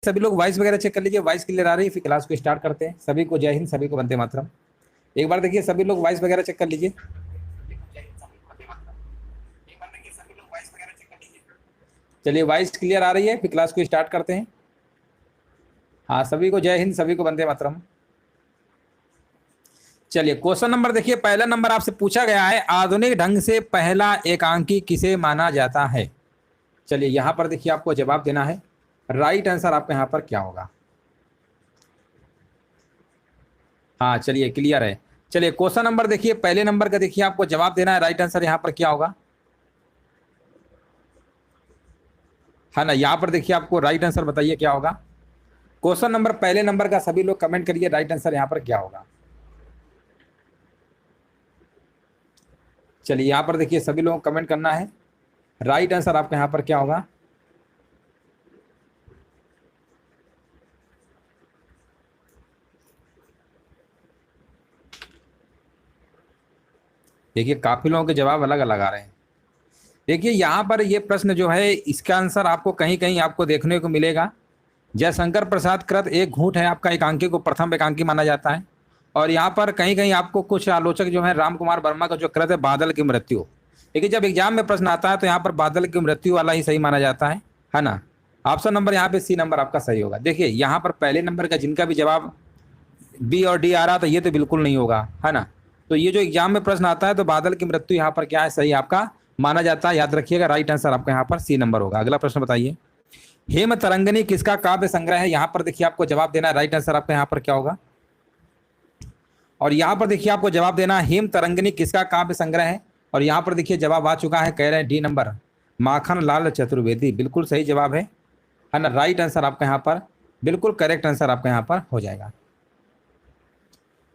सभी लोग वॉइस वगैरह चेक कर लीजिए, वॉइस क्लियर आ रही है, फिर क्लास को स्टार्ट करते हैं। सभी को जय हिंद, सभी को वंदे मातरम। एक बार देखिए सभी लोग वॉइस वगैरह चेक कर लीजिए। चलिए वॉइस क्लियर आ रही है, फिर क्लास को स्टार्ट करते हैं। हाँ, सभी को जय हिंद, सभी को वंदे मातरम। चलिए क्वेश्चन नंबर देखिए, पहला नंबर आपसे पूछा गया है, आधुनिक ढंग से पहला एकांकी किसे माना जाता है। चलिए यहां पर देखिए आपको जवाब देना है। राइट आंसर आपका यहां पर क्या होगा। हाँ चलिए क्लियर है। चलिए क्वेश्चन नंबर देखिए, पहले नंबर का देखिए आपको जवाब देना है, राइट आंसर यहां पर क्या होगा, है ना। यहां पर देखिए आपको राइट आंसर बताइए क्या होगा। क्वेश्चन नंबर पहले नंबर का सभी लोग कमेंट करिए, राइट आंसर यहां पर क्या होगा। चलिए यहां पर देखिए सभी लोगों को कमेंट करना है, राइट आंसर आपका यहां पर क्या होगा। देखिए काफी लोगों के जवाब अलग अलग आ रहे हैं। देखिए यहाँ पर ये प्रश्न जो है, इसका आंसर आपको कहीं कहीं आपको देखने को मिलेगा। जयशंकर प्रसाद कृत एक घूंट है आपका एकांकी को प्रथम एकांकी माना जाता है। और यहाँ पर कहीं कहीं आपको कुछ आलोचक जो है, राम कुमार वर्मा का जो कृत है बादल की मृत्यु। देखिए जब एग्जाम में प्रश्न आता है तो यहाँ पर बादल की मृत्यु वाला ही सही माना जाता है ना। ऑप्शन नंबर यहाँ पे सी नंबर आपका सही होगा। देखिए यहाँ पर पहले नंबर का जिनका भी जवाब बी और डी आ रहा था, ये तो बिल्कुल नहीं होगा, है ना। तो ये जो एग्जाम में प्रश्न आता है तो बादल की मृत्यु यहाँ पर क्या है, सही आपका माना जाता है। याद रखिएगा, राइट आंसर आपका यहाँ पर सी नंबर होगा। अगला प्रश्न बताइए, हेम तरंगिनी किसका काव्य संग्रह है। यहाँ पर देखिए आपको जवाब देना है, राइट आंसर आपका यहाँ पर क्या होगा। और यहाँ पर देखिए आपको जवाब देना है, हेम तरंगिनी किसका काव्य संग्रह है। और यहाँ पर देखिए जवाब आ चुका है, कह रहे हैं डी नंबर माखन लाल चतुर्वेदी, बिल्कुल सही जवाब है ना। राइट आंसर आपका यहाँ पर बिल्कुल करेक्ट आंसर आपका यहाँ पर हो जाएगा।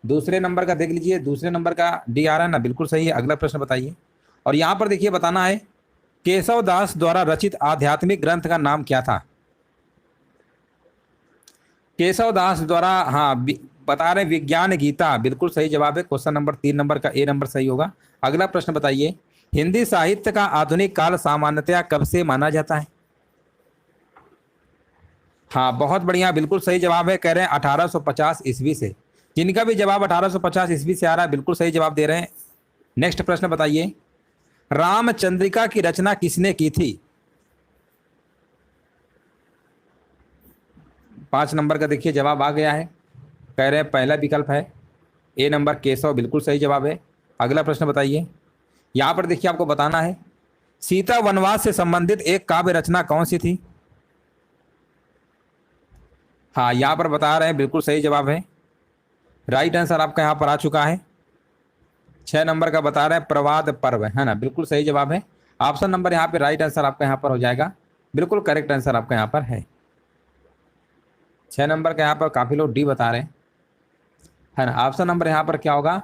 दूसरे नंबर का देख लीजिए, दूसरे नंबर का डी आ रहा है ना, बिल्कुल सही है। अगला प्रश्न बताइए। और यहाँ पर देखिए बताना है, केशव दास द्वारा रचित आध्यात्मिक ग्रंथ का नाम क्या था। केशव दास द्वारा, हाँ बता रहे विज्ञान गीता, बिल्कुल सही जवाब है। क्वेश्चन नंबर 3 नंबर का ए नंबर सही होगा। अगला प्रश्न बताइए, हिंदी साहित्य का आधुनिक काल सामान्यतया कब से माना जाता है। हाँ बहुत बढ़िया, बिल्कुल सही जवाब है, कह रहे हैं 1850 ईस्वी से। जिनका भी जवाब 1850 ईस्वी से आ रहा है बिल्कुल सही जवाब दे रहे हैं। नेक्स्ट प्रश्न बताइए, रामचंद्रिका की रचना किसने की थी। 5 नंबर का देखिए जवाब आ गया है, कह रहे हैं पहला विकल्प है ए नंबर केशव, बिल्कुल सही जवाब है। अगला प्रश्न बताइए, यहां पर देखिए आपको बताना है, सीता वनवास से संबंधित एक काव्य रचना कौन सी थी। हाँ यहां पर बता रहे हैं बिल्कुल सही जवाब है, राइट आंसर आपका यहां पर आ चुका है। 6 नंबर का बता रहे हैं प्रवाद पर्व, है ना, बिल्कुल सही जवाब है। ऑप्शन नंबर यहाँ पे राइट आंसर आपका यहाँ पर हो जाएगा, बिल्कुल करेक्ट आंसर आपका यहाँ पर है। 6 नंबर का यहाँ पर काफी लोग डी बता रहे हैं, है ना। ऑप्शन नंबर यहाँ पर क्या होगा,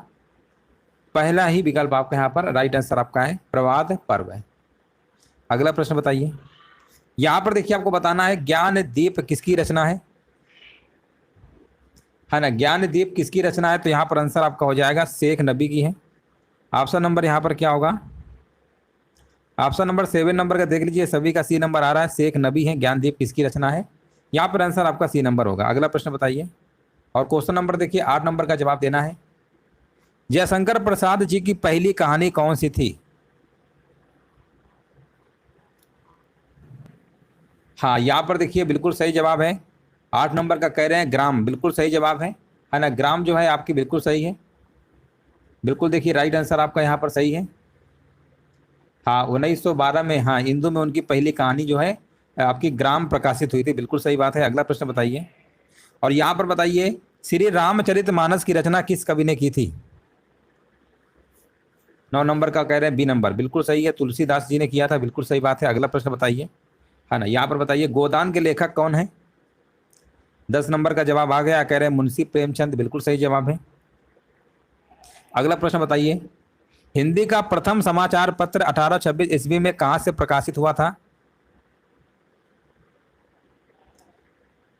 पहला ही विकल्प आपका यहाँ पर राइट आंसर आपका है, प्रवाद पर्व है। अगला प्रश्न बताइए, यहाँ पर देखिए आपको बताना है, ज्ञान दीप किसकी रचना है ना। ज्ञान दीप किसकी रचना है, तो यहाँ पर आंसर आपका हो जाएगा शेख नबी की है। ऑप्शन नंबर यहाँ पर क्या होगा, ऑप्शन नंबर 7 नंबर का देख लीजिए, सभी का सी नंबर आ रहा है, शेख नबी है। ज्ञानदीप किसकी रचना है, यहाँ पर आंसर आपका सी नंबर होगा। अगला प्रश्न बताइए, और क्वेश्चन नंबर देखिए 8 नंबर का जवाब देना है, जयशंकर प्रसाद जी की पहली कहानी कौन सी थी। हाँ यहाँ पर देखिए बिल्कुल सही जवाब है, 8 नंबर का कह रहे हैं ग्राम, बिल्कुल सही जवाब है ना। ग्राम जो है आपकी बिल्कुल सही है, बिल्कुल देखिए राइट आंसर आपका यहाँ पर सही है। हाँ 1912 में, हाँ हिंदू में उनकी पहली कहानी जो है आपकी ग्राम प्रकाशित हुई थी, बिल्कुल सही बात है। अगला प्रश्न बताइए, और यहाँ पर बताइए, श्री रामचरितमानस की रचना किस कवि ने की थी। 9 नंबर का कह रहे हैं बी नंबर, बिल्कुल सही है, तुलसीदास जी ने किया था, बिल्कुल सही बात है। अगला प्रश्न बताइए, है ना, यहाँ पर बताइए गोदान के लेखक कौन है। 10 नंबर का जवाब आ गया, कह रहे हैं मुंशी प्रेमचंद, बिल्कुल सही जवाब है। अगला प्रश्न बताइए, हिंदी का प्रथम समाचार पत्र 1826 ईस्वी में कहाँ से प्रकाशित हुआ था।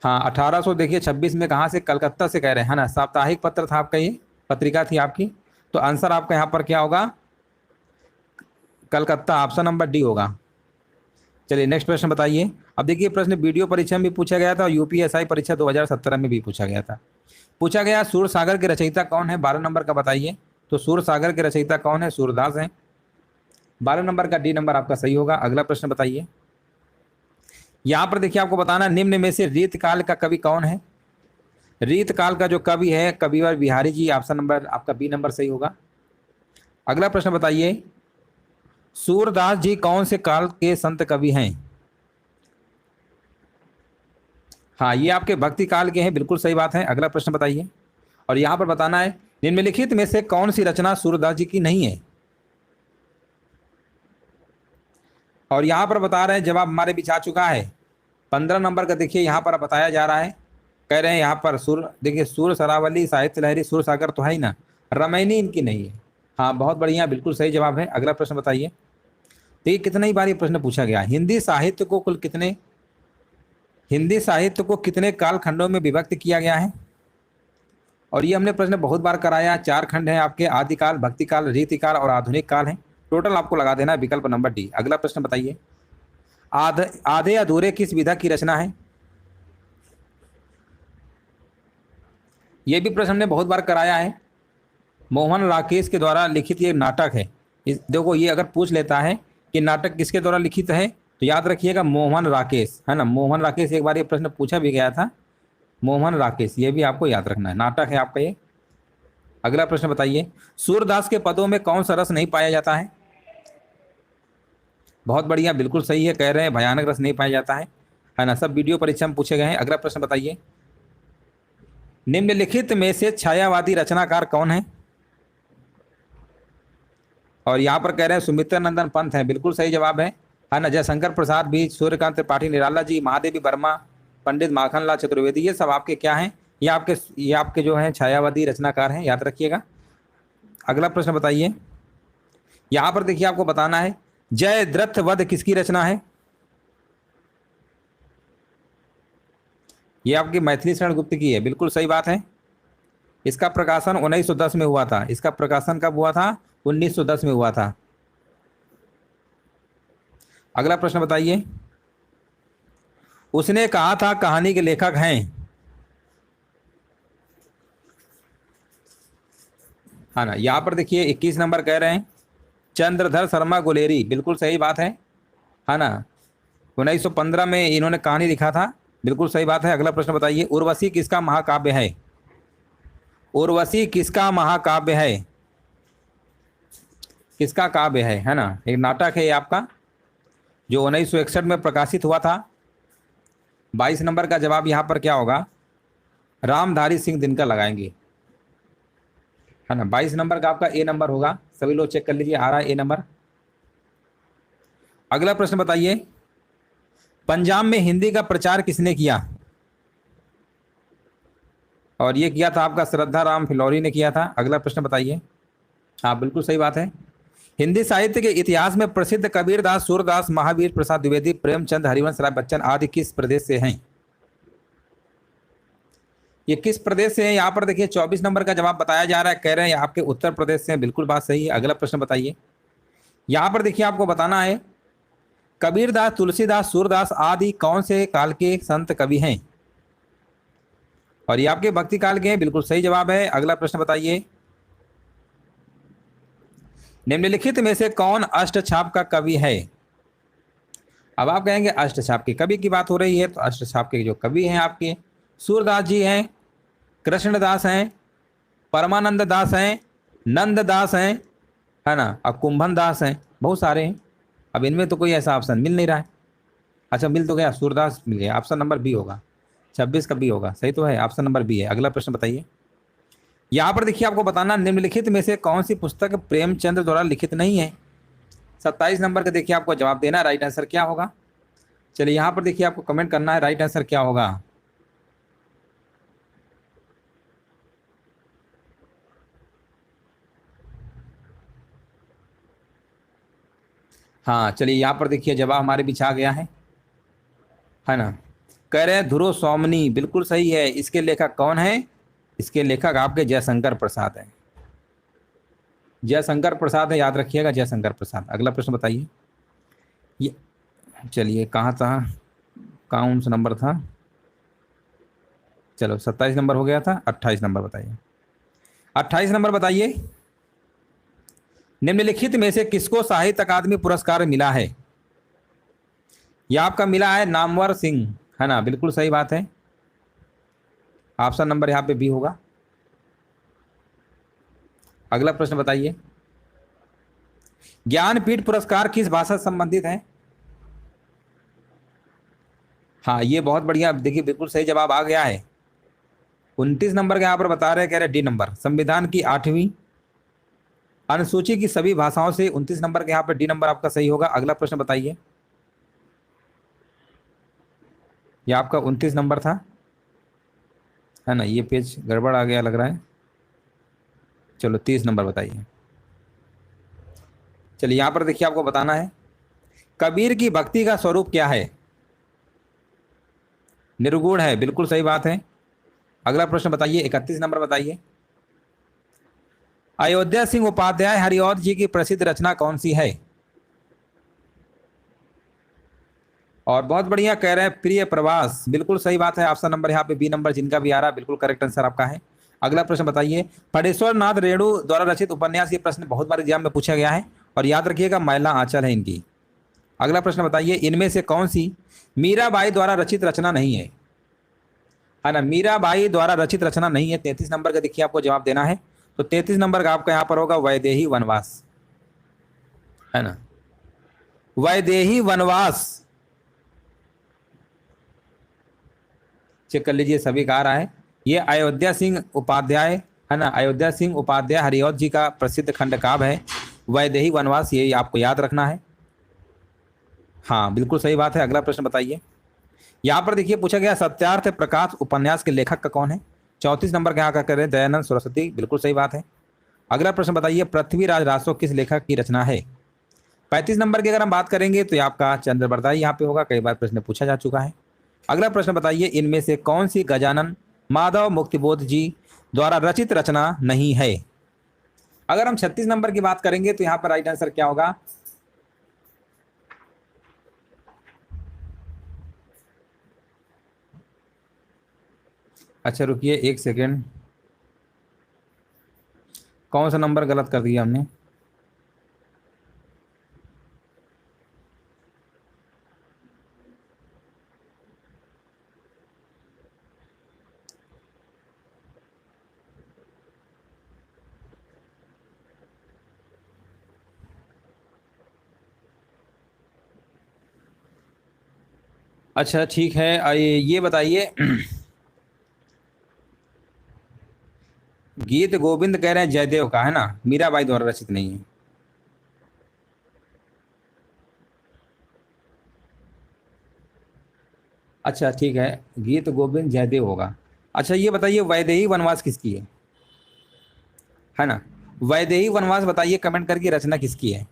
हाँ 1800 देखिए 26 में कहाँ से, कलकत्ता से कह रहे हैं, है ना। साप्ताहिक पत्र था आपका, ये पत्रिका थी आपकी, तो आंसर आपका यहाँ पर क्या होगा, कलकत्ता, ऑप्शन नंबर डी होगा। चलिए नेक्स्ट प्रश्न बताइए। अब देखिए प्रश्न वीडियो परीक्षा में भी पूछा गया था और यूपीएसआई परीक्षा 2017 में भी पूछा गया था। पूछा गया सूर सागर के रचयिता कौन है, 12 नंबर का बताइए। तो सूर सागर के रचयिता कौन है, सूरदास हैं। 12 नंबर का डी नंबर आपका सही होगा। अगला प्रश्न बताइए। यहां पर देखिए आपको बताना, निम्न में से रीतकाल का कवि कौन है। रीतकाल का जो कवि है कविवर बिहारी जी, ऑप्शन नंबर आपका बी नंबर सही होगा। अगला प्रश्न बताइए, सूरदास जी कौन से काल के संत कवि हैं। हाँ, ये आपके भक्ति काल के हैं, बिल्कुल सही बात है। अगला प्रश्न बताइए। और यहां पर बताना है, निम्नलिखित में से कौन सी रचना सूरदास जी की नहीं है। और यहां पर बता रहे हैं, जवाब हमारे बीच आ चुका है। 15 नंबर का देखिए यहां पर बताया जा रहा है, कह रहे हैं यहां पर सुर, देखिए सुर सरावली साहित्य लहरी सूर सागर तो है ही ना, रामायणी इनकी नहीं है। हाँ बहुत बढ़िया, बिल्कुल सही जवाब है। अगला प्रश्न बताइए। देखिए कितनी ही बार ये प्रश्न पूछा गया, हिंदी साहित्य को कितने कालखंडों में विभक्त किया गया है। और ये हमने प्रश्न बहुत बार कराया। 4 खंड हैं आपके, आदिकाल, भक्तिकाल, रीतिकाल और आधुनिक काल है। टोटल आपको लगा देना है विकल्प नंबर डी। अगला प्रश्न बताइए, आधे अधूरे किस विधा की रचना है। ये भी प्रश्न हमने बहुत बार कराया है। मोहन राकेश के द्वारा लिखित ये नाटक है। देखो ये अगर पूछ लेता है कि नाटक किसके द्वारा लिखित है, तो याद रखिएगा मोहन राकेश, है ना। मोहन राकेश, एक बार ये प्रश्न पूछा भी गया था, मोहन राकेश, ये भी आपको याद रखना है, नाटक है आपका ये। अगला प्रश्न बताइए, सूरदास के पदों में कौन सा रस नहीं पाया जाता है। बहुत बढ़िया, बिल्कुल सही है, कह रहे हैं भयानक रस नहीं पाया जाता है ना। सब वीडियो परीक्षा में पूछे गए हैं। अगला प्रश्न बताइए, निम्नलिखित में से छायावादी रचनाकार कौन है। और यहाँ पर कह रहे हैं सुमित्रा नंदन पंत है, बिल्कुल सही जवाब है ना। जयशंकर प्रसाद भी, सूर्यकांत त्रिपाठी निराला जी, महादेवी वर्मा, पंडित माखनलाल चतुर्वेदी, ये सब आपके क्या हैं, ये आपके जो हैं छायावादी रचनाकार हैं, याद रखिएगा। अगला प्रश्न बताइए। यहाँ पर देखिए आपको बताना है, जयद्रथ वध किसकी रचना है। ये आपकी मैथिली शरण गुप्त की है, बिल्कुल सही बात है। इसका प्रकाशन 1910 में हुआ था। इसका प्रकाशन कब हुआ था, 1910 में हुआ था। अगला प्रश्न बताइए, उसने कहा था कहानी के लेखक हैं। है ना। यहां पर देखिए 21 नंबर कह रहे हैं चंद्रधर शर्मा गुलेरी, बिल्कुल सही बात है ना। 1915 में इन्होंने कहानी लिखा था, बिल्कुल सही बात है। अगला प्रश्न बताइए, उर्वशी किसका महाकाव्य है। उर्वशी किसका महाकाव्य है, किसका काव्य है ना। एक नाटक है ये आपका, जो 1961 में प्रकाशित हुआ था। 22 नंबर का जवाब यहाँ पर क्या होगा, रामधारी सिंह दिनकर लगाएंगे, है ना। 22 नंबर का आपका ए नंबर होगा, सभी लोग चेक कर लीजिए, आ रहा है ए नंबर। अगला प्रश्न बताइए, पंजाब में हिंदी का प्रचार किसने किया। और ये किया था आपका श्रद्धा राम फिलौरी ने किया था। अगला प्रश्न बताइए। हाँ बिल्कुल सही बात है। हिंदी साहित्य के इतिहास में प्रसिद्ध कबीरदास, सूरदास, महावीर प्रसाद द्विवेदी, प्रेमचंद, हरिवंश राय बच्चन आदि किस प्रदेश से हैं। ये किस प्रदेश से है, यहाँ पर देखिए 24 नंबर का जवाब बताया जा रहा है, कह रहे हैं आपके उत्तर प्रदेश से, बिल्कुल बात सही है। अगला प्रश्न बताइए। यहाँ पर देखिए आपको बताना है, कबीरदास, तुलसीदास, सूरदास आदि कौन से काल के संत कवि हैं। और ये आपके भक्ति काल के हैं, बिल्कुल सही जवाब है। अगला प्रश्न बताइए, निम्नलिखित में से कौन अष्टछाप का कवि है। अब आप कहेंगे अष्टछाप के कवि की बात हो रही है, तो अष्टछाप के जो कवि हैं आपके सूरदास जी हैं, कृष्णदास हैं, परमानंद दास हैं, नंददास हैं, है ना, और कुंभन दास हैं, बहुत सारे हैं। अब इनमें तो कोई ऐसा ऑप्शन मिल नहीं रहा है। अच्छा मिल तो गया, सूरदास मिल गया, ऑप्शन नंबर बी होगा, 26 का बी होगा, सही तो है, ऑप्शन नंबर बी है। अगला प्रश्न बताइए। यहाँ पर देखिए आपको बताना, निम्नलिखित में से कौन सी पुस्तक प्रेमचंद द्वारा लिखित नहीं है। 27 नंबर का देखिए आपको जवाब देना, राइट आंसर क्या होगा। चलिए यहाँ पर देखिए आपको कमेंट करना है, राइट आंसर क्या होगा। हाँ चलिए यहाँ पर देखिए जवाब हमारे बीच आ गया है ना। कह रहे हैं ध्रुव सोमनी, बिल्कुल सही है। इसके लेखक कौन है, इसके लेखक आपके जयशंकर प्रसाद हैं, जयशंकर प्रसाद है, याद रखिएगा जयशंकर प्रसाद। अगला प्रश्न बताइए। ये चलिए कहाँ था, कौन सा नंबर था? चलो 27 नंबर हो गया था, 28 नंबर बताइए। 28 नंबर बताइए, निम्नलिखित में से किसको साहित्य अकादमी पुरस्कार मिला है? यह आपका मिला है नामवर सिंह, है ना, बिल्कुल सही बात है। ऑप्शन नंबर यहाँ पे बी होगा। अगला प्रश्न बताइए, ज्ञानपीठ पुरस्कार किस भाषा से संबंधित है? हाँ ये बहुत बढ़िया, देखिए बिल्कुल सही जवाब आ गया है। 29 नंबर के यहाँ पर बता रहे हैं, कह रहे डी नंबर, संविधान की 8वीं अनुसूची की सभी भाषाओं से 29 नंबर के यहाँ पर डी नंबर आपका सही होगा। अगला प्रश्न बताइए, ये आपका 29 नंबर था, है ना, ये पेज गड़बड़ आ गया लग रहा है। चलो 30 नंबर बताइए। चलिए यहाँ पर देखिए, आपको बताना है कबीर की भक्ति का स्वरूप क्या है? निर्गुण है, बिल्कुल सही बात है। अगला प्रश्न बताइए, 31 नंबर बताइए, अयोध्या सिंह उपाध्याय हरिऔध जी की प्रसिद्ध रचना कौन सी है? और बहुत बढ़िया कह रहे हैं, प्रिय प्रवास, बिल्कुल सही बात है। ऑप्शन नंबर यहाँ पे बी नंबर जिनका भी आ रहा है, बिल्कुल करेक्ट आंसर आपका है। अगला प्रश्न बताइए, फणेश्वर नाथ रेणु द्वारा रचित उपन्यास, ये प्रश्न बहुत बार एग्जाम में पूछा गया है और याद रखिएगा मैला आंचल है इनकी। अगला प्रश्न बताइए, इनमें से कौन सी मीराबाई द्वारा रचित रचना नहीं है ना, मीराबाई द्वारा रचित रचना नहीं है। 33 नंबर का देखिए आपको जवाब देना है, तो 33 नंबर का आपका यहाँ पर होगा वैदेही वनवास, है ना, वैदेही वनवास। चेक कर लीजिए, सभी का आ रहा है। ये अयोध्या सिंह उपाध्याय, है ना, अयोध्या सिंह उपाध्याय हरिऔध जी का प्रसिद्ध खंड काव्य है वैदेही वनवास, ये आपको याद रखना है। हाँ बिल्कुल सही बात है। अगला प्रश्न बताइए, यहाँ पर देखिए पूछा गया सत्यार्थ प्रकाश उपन्यास के लेखक का कौन है? 34 नंबर के यहाँ का करें दयानंद सरस्वती, बिल्कुल सही बात है। अगला प्रश्न बताइए, पृथ्वीराज रासो किस लेखक की रचना है? 35 नंबर की अगर हम बात करेंगे तो ये आपका चंद्रबरदाई यहाँ पे होगा, कई बार प्रश्न पूछा जा चुका है। अगला प्रश्न बताइए, इनमें से कौन सी गजानन माधव मुक्तिबोध जी द्वारा रचित रचना नहीं है? अगर हम 36 नंबर की बात करेंगे तो यहाँ पर राइट आंसर क्या होगा? अच्छा रुकिए एक सेकेंड, कौन सा नंबर गलत कर दिया हमने? अच्छा ठीक है, ये बताइए, गीत गोविंद कह रहे हैं जयदेव का, है ना, मीराबाई द्वारा रचित नहीं है। अच्छा ठीक है, गीत गोविंद जयदेव होगा। अच्छा ये बताइए, वैदेही वनवास किसकी है ना, वैदेही वनवास बताइए कमेंट करके, रचना किसकी है?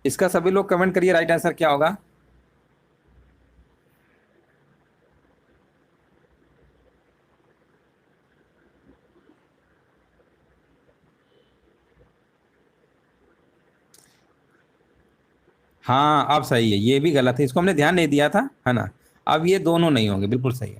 इसका सभी लोग कमेंट करिए, राइट आंसर क्या होगा? हाँ अब सही है, ये भी गलत है, इसको हमने ध्यान नहीं दिया था, है ना। अब ये दोनों नहीं होंगे, बिल्कुल सही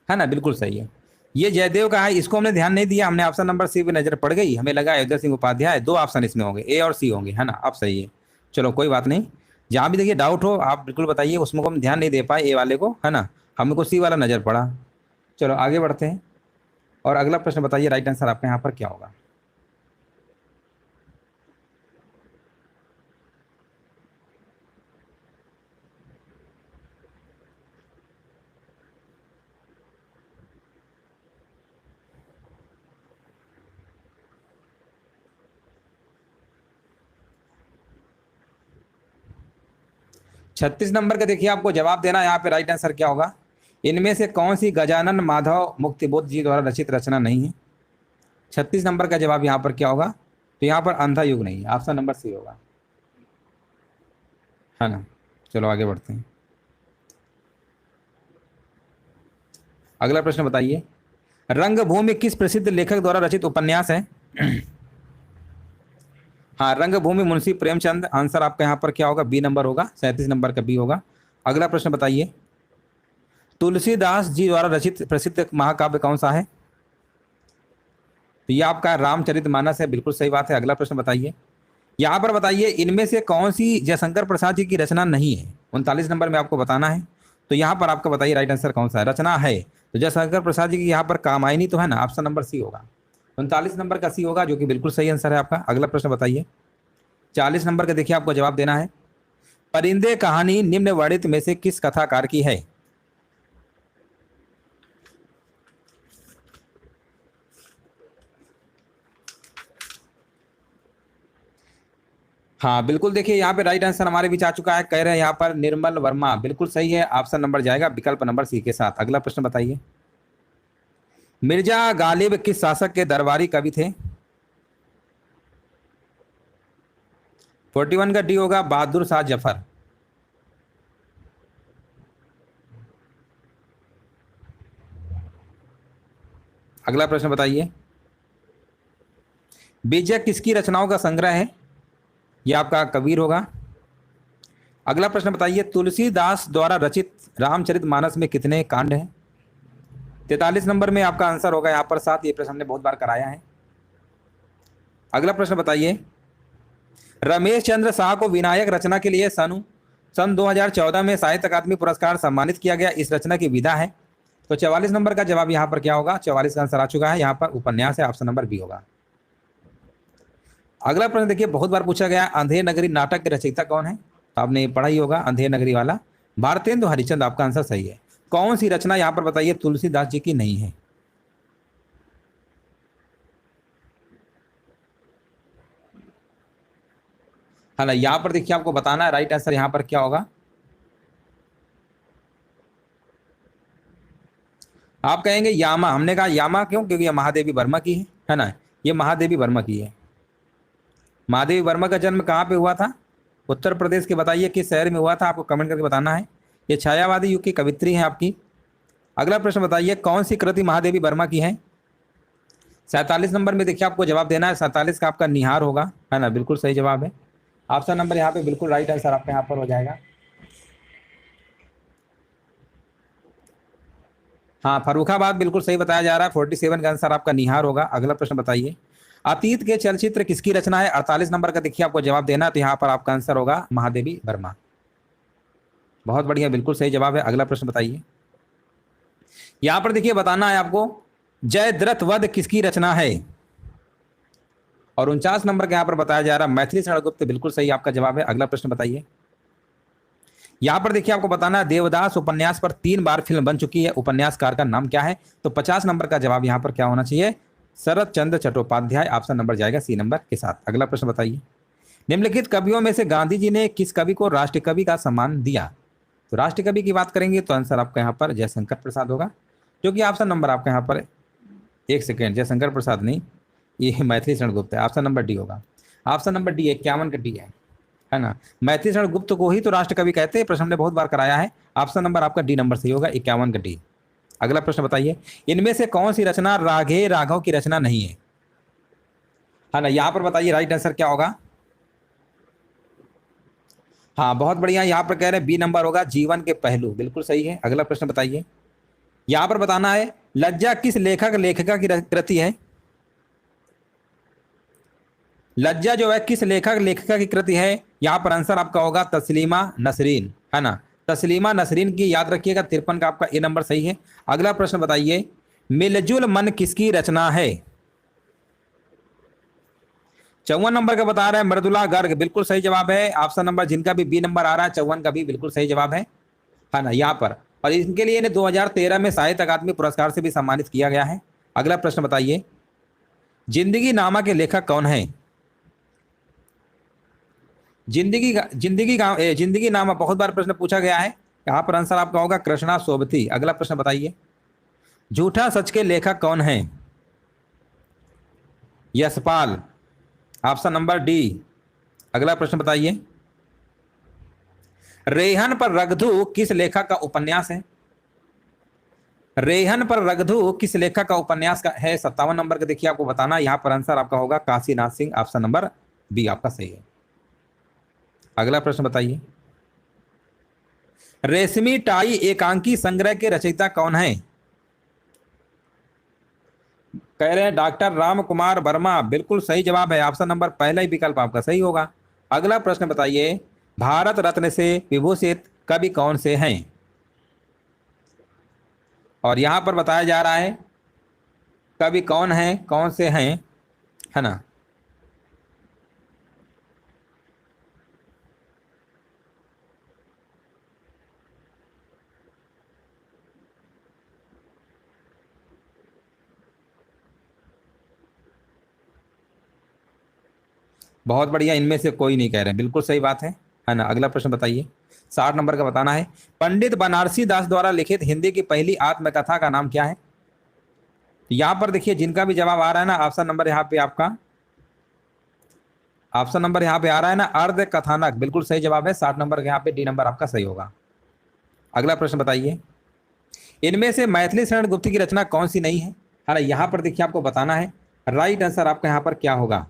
है ना, बिल्कुल सही है। ये जयदेव का है, इसको हमने ध्यान नहीं दिया, हमने ऑप्शन नंबर सी पे नजर पड़ गई, हमें लगा अयोध्या सिंह उपाध्याय, दो ऑप्शन इसमें होंगे, ए और सी होंगे, है ना, अब सही है। चलो कोई बात नहीं, जहाँ भी देखिए डाउट हो आप बिल्कुल बताइए, उसमें को हम ध्यान नहीं दे पाए ए वाले को, है ना, हमको सी वाला नजर पड़ा। चलो आगे बढ़ते हैं, और अगला प्रश्न बताइए, राइट आंसर आपके यहाँ पर क्या होगा? 36 नंबर का देखिए आपको जवाब देना है, यहाँ पे राइट आंसर क्या होगा? इनमें से कौन सी गजानन माधव मुक्तिबोध जी द्वारा रचित रचना नहीं है? 36 नंबर का जवाब यहाँ पर क्या होगा? तो यहाँ पर अंधा युग नहीं, ऑप्शन नंबर सी होगा, है ना। चलो आगे बढ़ते हैं, अगला प्रश्न बताइए, रंगभूमि किस प्रसिद्ध लेखक द्वारा रचित उपन्यास है? हाँ, रंगभूमि मुंशी प्रेमचंद। आंसर आपका यहाँ पर क्या होगा? बी नंबर होगा, 37 नंबर का बी होगा। अगला प्रश्न बताइए, तुलसीदास जी द्वारा रचित प्रसिद्ध महाकाव्य कौन सा है? तो ये आपका रामचरितमानस है, बिल्कुल सही बात है। अगला प्रश्न बताइए, यहाँ पर बताइए इनमें से कौन सी जयशंकर प्रसाद जी की रचना नहीं है? 39 नंबर में आपको बताना है। तो यहाँ पर आपका बताइए राइट आंसर कौन सा है? रचना है तो जयशंकर प्रसाद जी की यहाँ पर कामायनी तो है ना, ऑप्शन नंबर सी होगा। 39 नंबर का सी होगा, जो कि बिल्कुल सही आंसर है आपका। अगला प्रश्न बताइए, 40 नंबर का देखिए आपको जवाब देना है। परिंदे कहानी निम्न वर्णित में से किस कथाकार की है? हाँ बिल्कुल, देखिए यहाँ पे राइट आंसर हमारे बीच आ चुका है। कह रहे हैं यहाँ पर निर्मल वर्मा, बिल्कुल सही है। ऑप्शन नंबर जाएगा विकल्प नंबर सी के साथ। अगला प्रश्न बताइए, मिर्जा गालिब किस शासक के दरबारी कवि थे? 41 का डी होगा, बहादुर शाह जफर। अगला प्रश्न बताइए, बीजक किसकी रचनाओं का संग्रह है? यह आपका कबीर होगा। अगला प्रश्न बताइए, तुलसीदास द्वारा रचित रामचरितमानस में कितने कांड हैं? 43 नंबर में आपका आंसर होगा यहाँ पर 7। ये प्रश्न हमने बहुत बार कराया है। अगला प्रश्न बताइए, रमेश चंद्र शाह को विनायक रचना के लिए सन 2014 में साहित्य अकादमी पुरस्कार सम्मानित किया गया, इस रचना की विधा है? तो 44 नंबर का जवाब यहाँ पर क्या होगा? 44 का आंसर आ चुका है, यहाँ पर उपन्यास है, ऑप्शन नंबर बी होगा। अगला प्रश्न देखिए, बहुत बार पूछा गया, अंधेर नगरी नाटक के रचयिता कौन है? तो आपने पढ़ा ही होगा, अंधेर नगरी वाला भारतेंदु हरिश्चंद्र आपका आंसर सही है। कौन सी रचना यहाँ पर बताइए तुलसीदास जी की नहीं है? है ना, यहाँ पर देखिए आपको बताना है राइट आंसर यहाँ पर क्या होगा। आप कहेंगे यामा, हमने कहा यामा क्यों? क्योंकि ये महादेवी वर्मा की है ना, ये महादेवी वर्मा की है। महादेवी वर्मा का जन्म कहाँ पे हुआ था? उत्तर प्रदेश के, बताइए किस शहर में हुआ था? आपको कमेंट करके बताना है। ये छायावादी युग की कवित्री है आपकी। अगला प्रश्न बताइए, कौन सी कृति महादेवी वर्मा की है? 47 नंबर में देखिए आपको जवाब देना है। 47 का आपका निहार होगा, है ना, बिल्कुल सही जवाब है। ऑप्शन नंबर यहाँ पे बिल्कुल राइट आंसर आपका यहाँ पर हो जाएगा। हाँ, फर्रुखाबाद बिल्कुल सही बताया जा रहा है। 47 का आंसर आपका निहार होगा। अगला प्रश्न बताइए, अतीत के चलचित्र किसकी रचना है? 48 नंबर का देखिए आपको जवाब देना है, तो यहाँ पर आपका आंसर होगा महादेवी वर्मा। बहुत बढ़िया, बिल्कुल सही जवाब है। अगला प्रश्न बताइए, यहाँ पर देखिए बताना है आपको, जयद्रथ वध किसकी रचना है? और 49 नंबर का यहाँ पर बताया जा रहा है मैथिली शरण गुप्त, बिल्कुल सही आपका जवाब है। अगला प्रश्न बताइए, यहाँ पर देखिए आपको बताना है, देवदास उपन्यास पर 3 बार फिल्म बन चुकी है, उपन्यासकार का नाम क्या है? तो 50 नंबर का जवाब यहाँ पर क्या होना चाहिए? शरद चंद्र चट्टोपाध्याय। ऑप्शन नंबर जाएगा सी नंबर के साथ। अगला प्रश्न बताइए, निम्नलिखित कवियों में से गांधी जी ने किस कवि को राष्ट्रीय कवि का सम्मान दिया? तो राष्ट्रीय कवि की बात करेंगे तो आंसर आपका यहाँ पर जयशंकर प्रसाद होगा, जो कि ऑप्शन नंबर आपका यहाँ पर, एक सेकेंड, जयशंकर प्रसाद नहीं, ये मैथिली शरण गुप्त है। ऑप्शन नंबर डी होगा। ऑप्शन नंबर डी 51 का डी है ना। मैथिली शरण गुप्त को ही तो राष्ट्र कवि कहते हैं, प्रश्न हमने बहुत बार कराया है। ऑप्शन नंबर आपका डी नंबर सही होगा, 51 का डी। अगला प्रश्न बताइए, इनमें से कौन सी रचना राघे राघव की रचना नहीं है ना? यहाँ पर बताइए राइट आंसर क्या होगा? हाँ बहुत बढ़िया, यहाँ पर कह रहे हैं बी नंबर होगा, जीवन के पहलू, बिल्कुल सही है। अगला प्रश्न बताइए, यहाँ पर बताना है, लज्जा किस लेखक लेखिका की कृति है? लज्जा जो है किस लेखक लेखिका की कृति है? यहाँ पर आंसर आपका होगा तस्लीमा नसरीन, है ना, तस्लीमा नसरीन की, याद रखिएगा। 53 का आपका ए नंबर सही है। अगला प्रश्न बताइए, मिलजुल मन किसकी रचना है? 54 नंबर का बता रहा है मृदुला गर्ग, बिल्कुल सही जवाब है। ऑप्शन नंबर जिनका भी बी नंबर आ रहा है 54 का भी बिल्कुल सही जवाब है ना, यहाँ पर। और इनके लिए 2013 में साहित्य अकादमी पुरस्कार से भी सम्मानित किया गया है। अगला प्रश्न बताइए, जिंदगी नामा के लेखक कौन है? जिंदगी नामा बहुत बार प्रश्न पूछा गया है, यहाँ पर आंसर आपका होगा कृष्णा सोबती। अगला प्रश्न बताइए, झूठा सच के लेखक कौन है? Yashpal, option number D. अगला प्रश्न बताइए, रेहन पर रघधु किस लेखक का उपन्यास है? रेहन पर रघधु किस लेखक का उपन्यास का है? 57 नंबर का देखिए आपको बताना, यहाँ पर आंसर आपका होगा Kashinath Singh, option number B आपका सही है। अगला प्रश्न बताइए, रेशमी टाई एकांकी संग्रह के रचयिता कौन है? कह रहे हैं डॉक्टर राम कुमार वर्मा, बिल्कुल सही जवाब है। ऑप्शन नंबर पहला ही विकल्प आपका सही होगा। अगला प्रश्न बताइए, भारत रत्न से विभूषित कवि कौन से हैं? और यहां पर बताया जा रहा है कवि कौन है, कौन से हैं, है ना। बहुत बढ़िया, इनमें से कोई नहीं कह रहे, बिल्कुल सही बात है ना। अगला प्रश्न बताइए, 60 नंबर का बताना है, पंडित बनारसी दास द्वारा लिखित हिंदी की पहली आत्मकथा का नाम क्या है? यहां पर देखिए जिनका भी जवाब आ रहा है ना, ऑप्शन नंबर यहाँ पे आपका, ऑप्शन नंबर यहाँ पे आ रहा है ना, अर्ध कथानक, बिल्कुल सही जवाब है। 60 नंबर का यहाँ पे डी नंबर आपका सही होगा। अगला प्रश्न बताइए, इनमें से मैथिली शरण गुप्त की रचना कौन सी नहीं है ना। यहाँ पर देखिए आपको बताना है, राइट आंसर आपका यहाँ पर क्या होगा,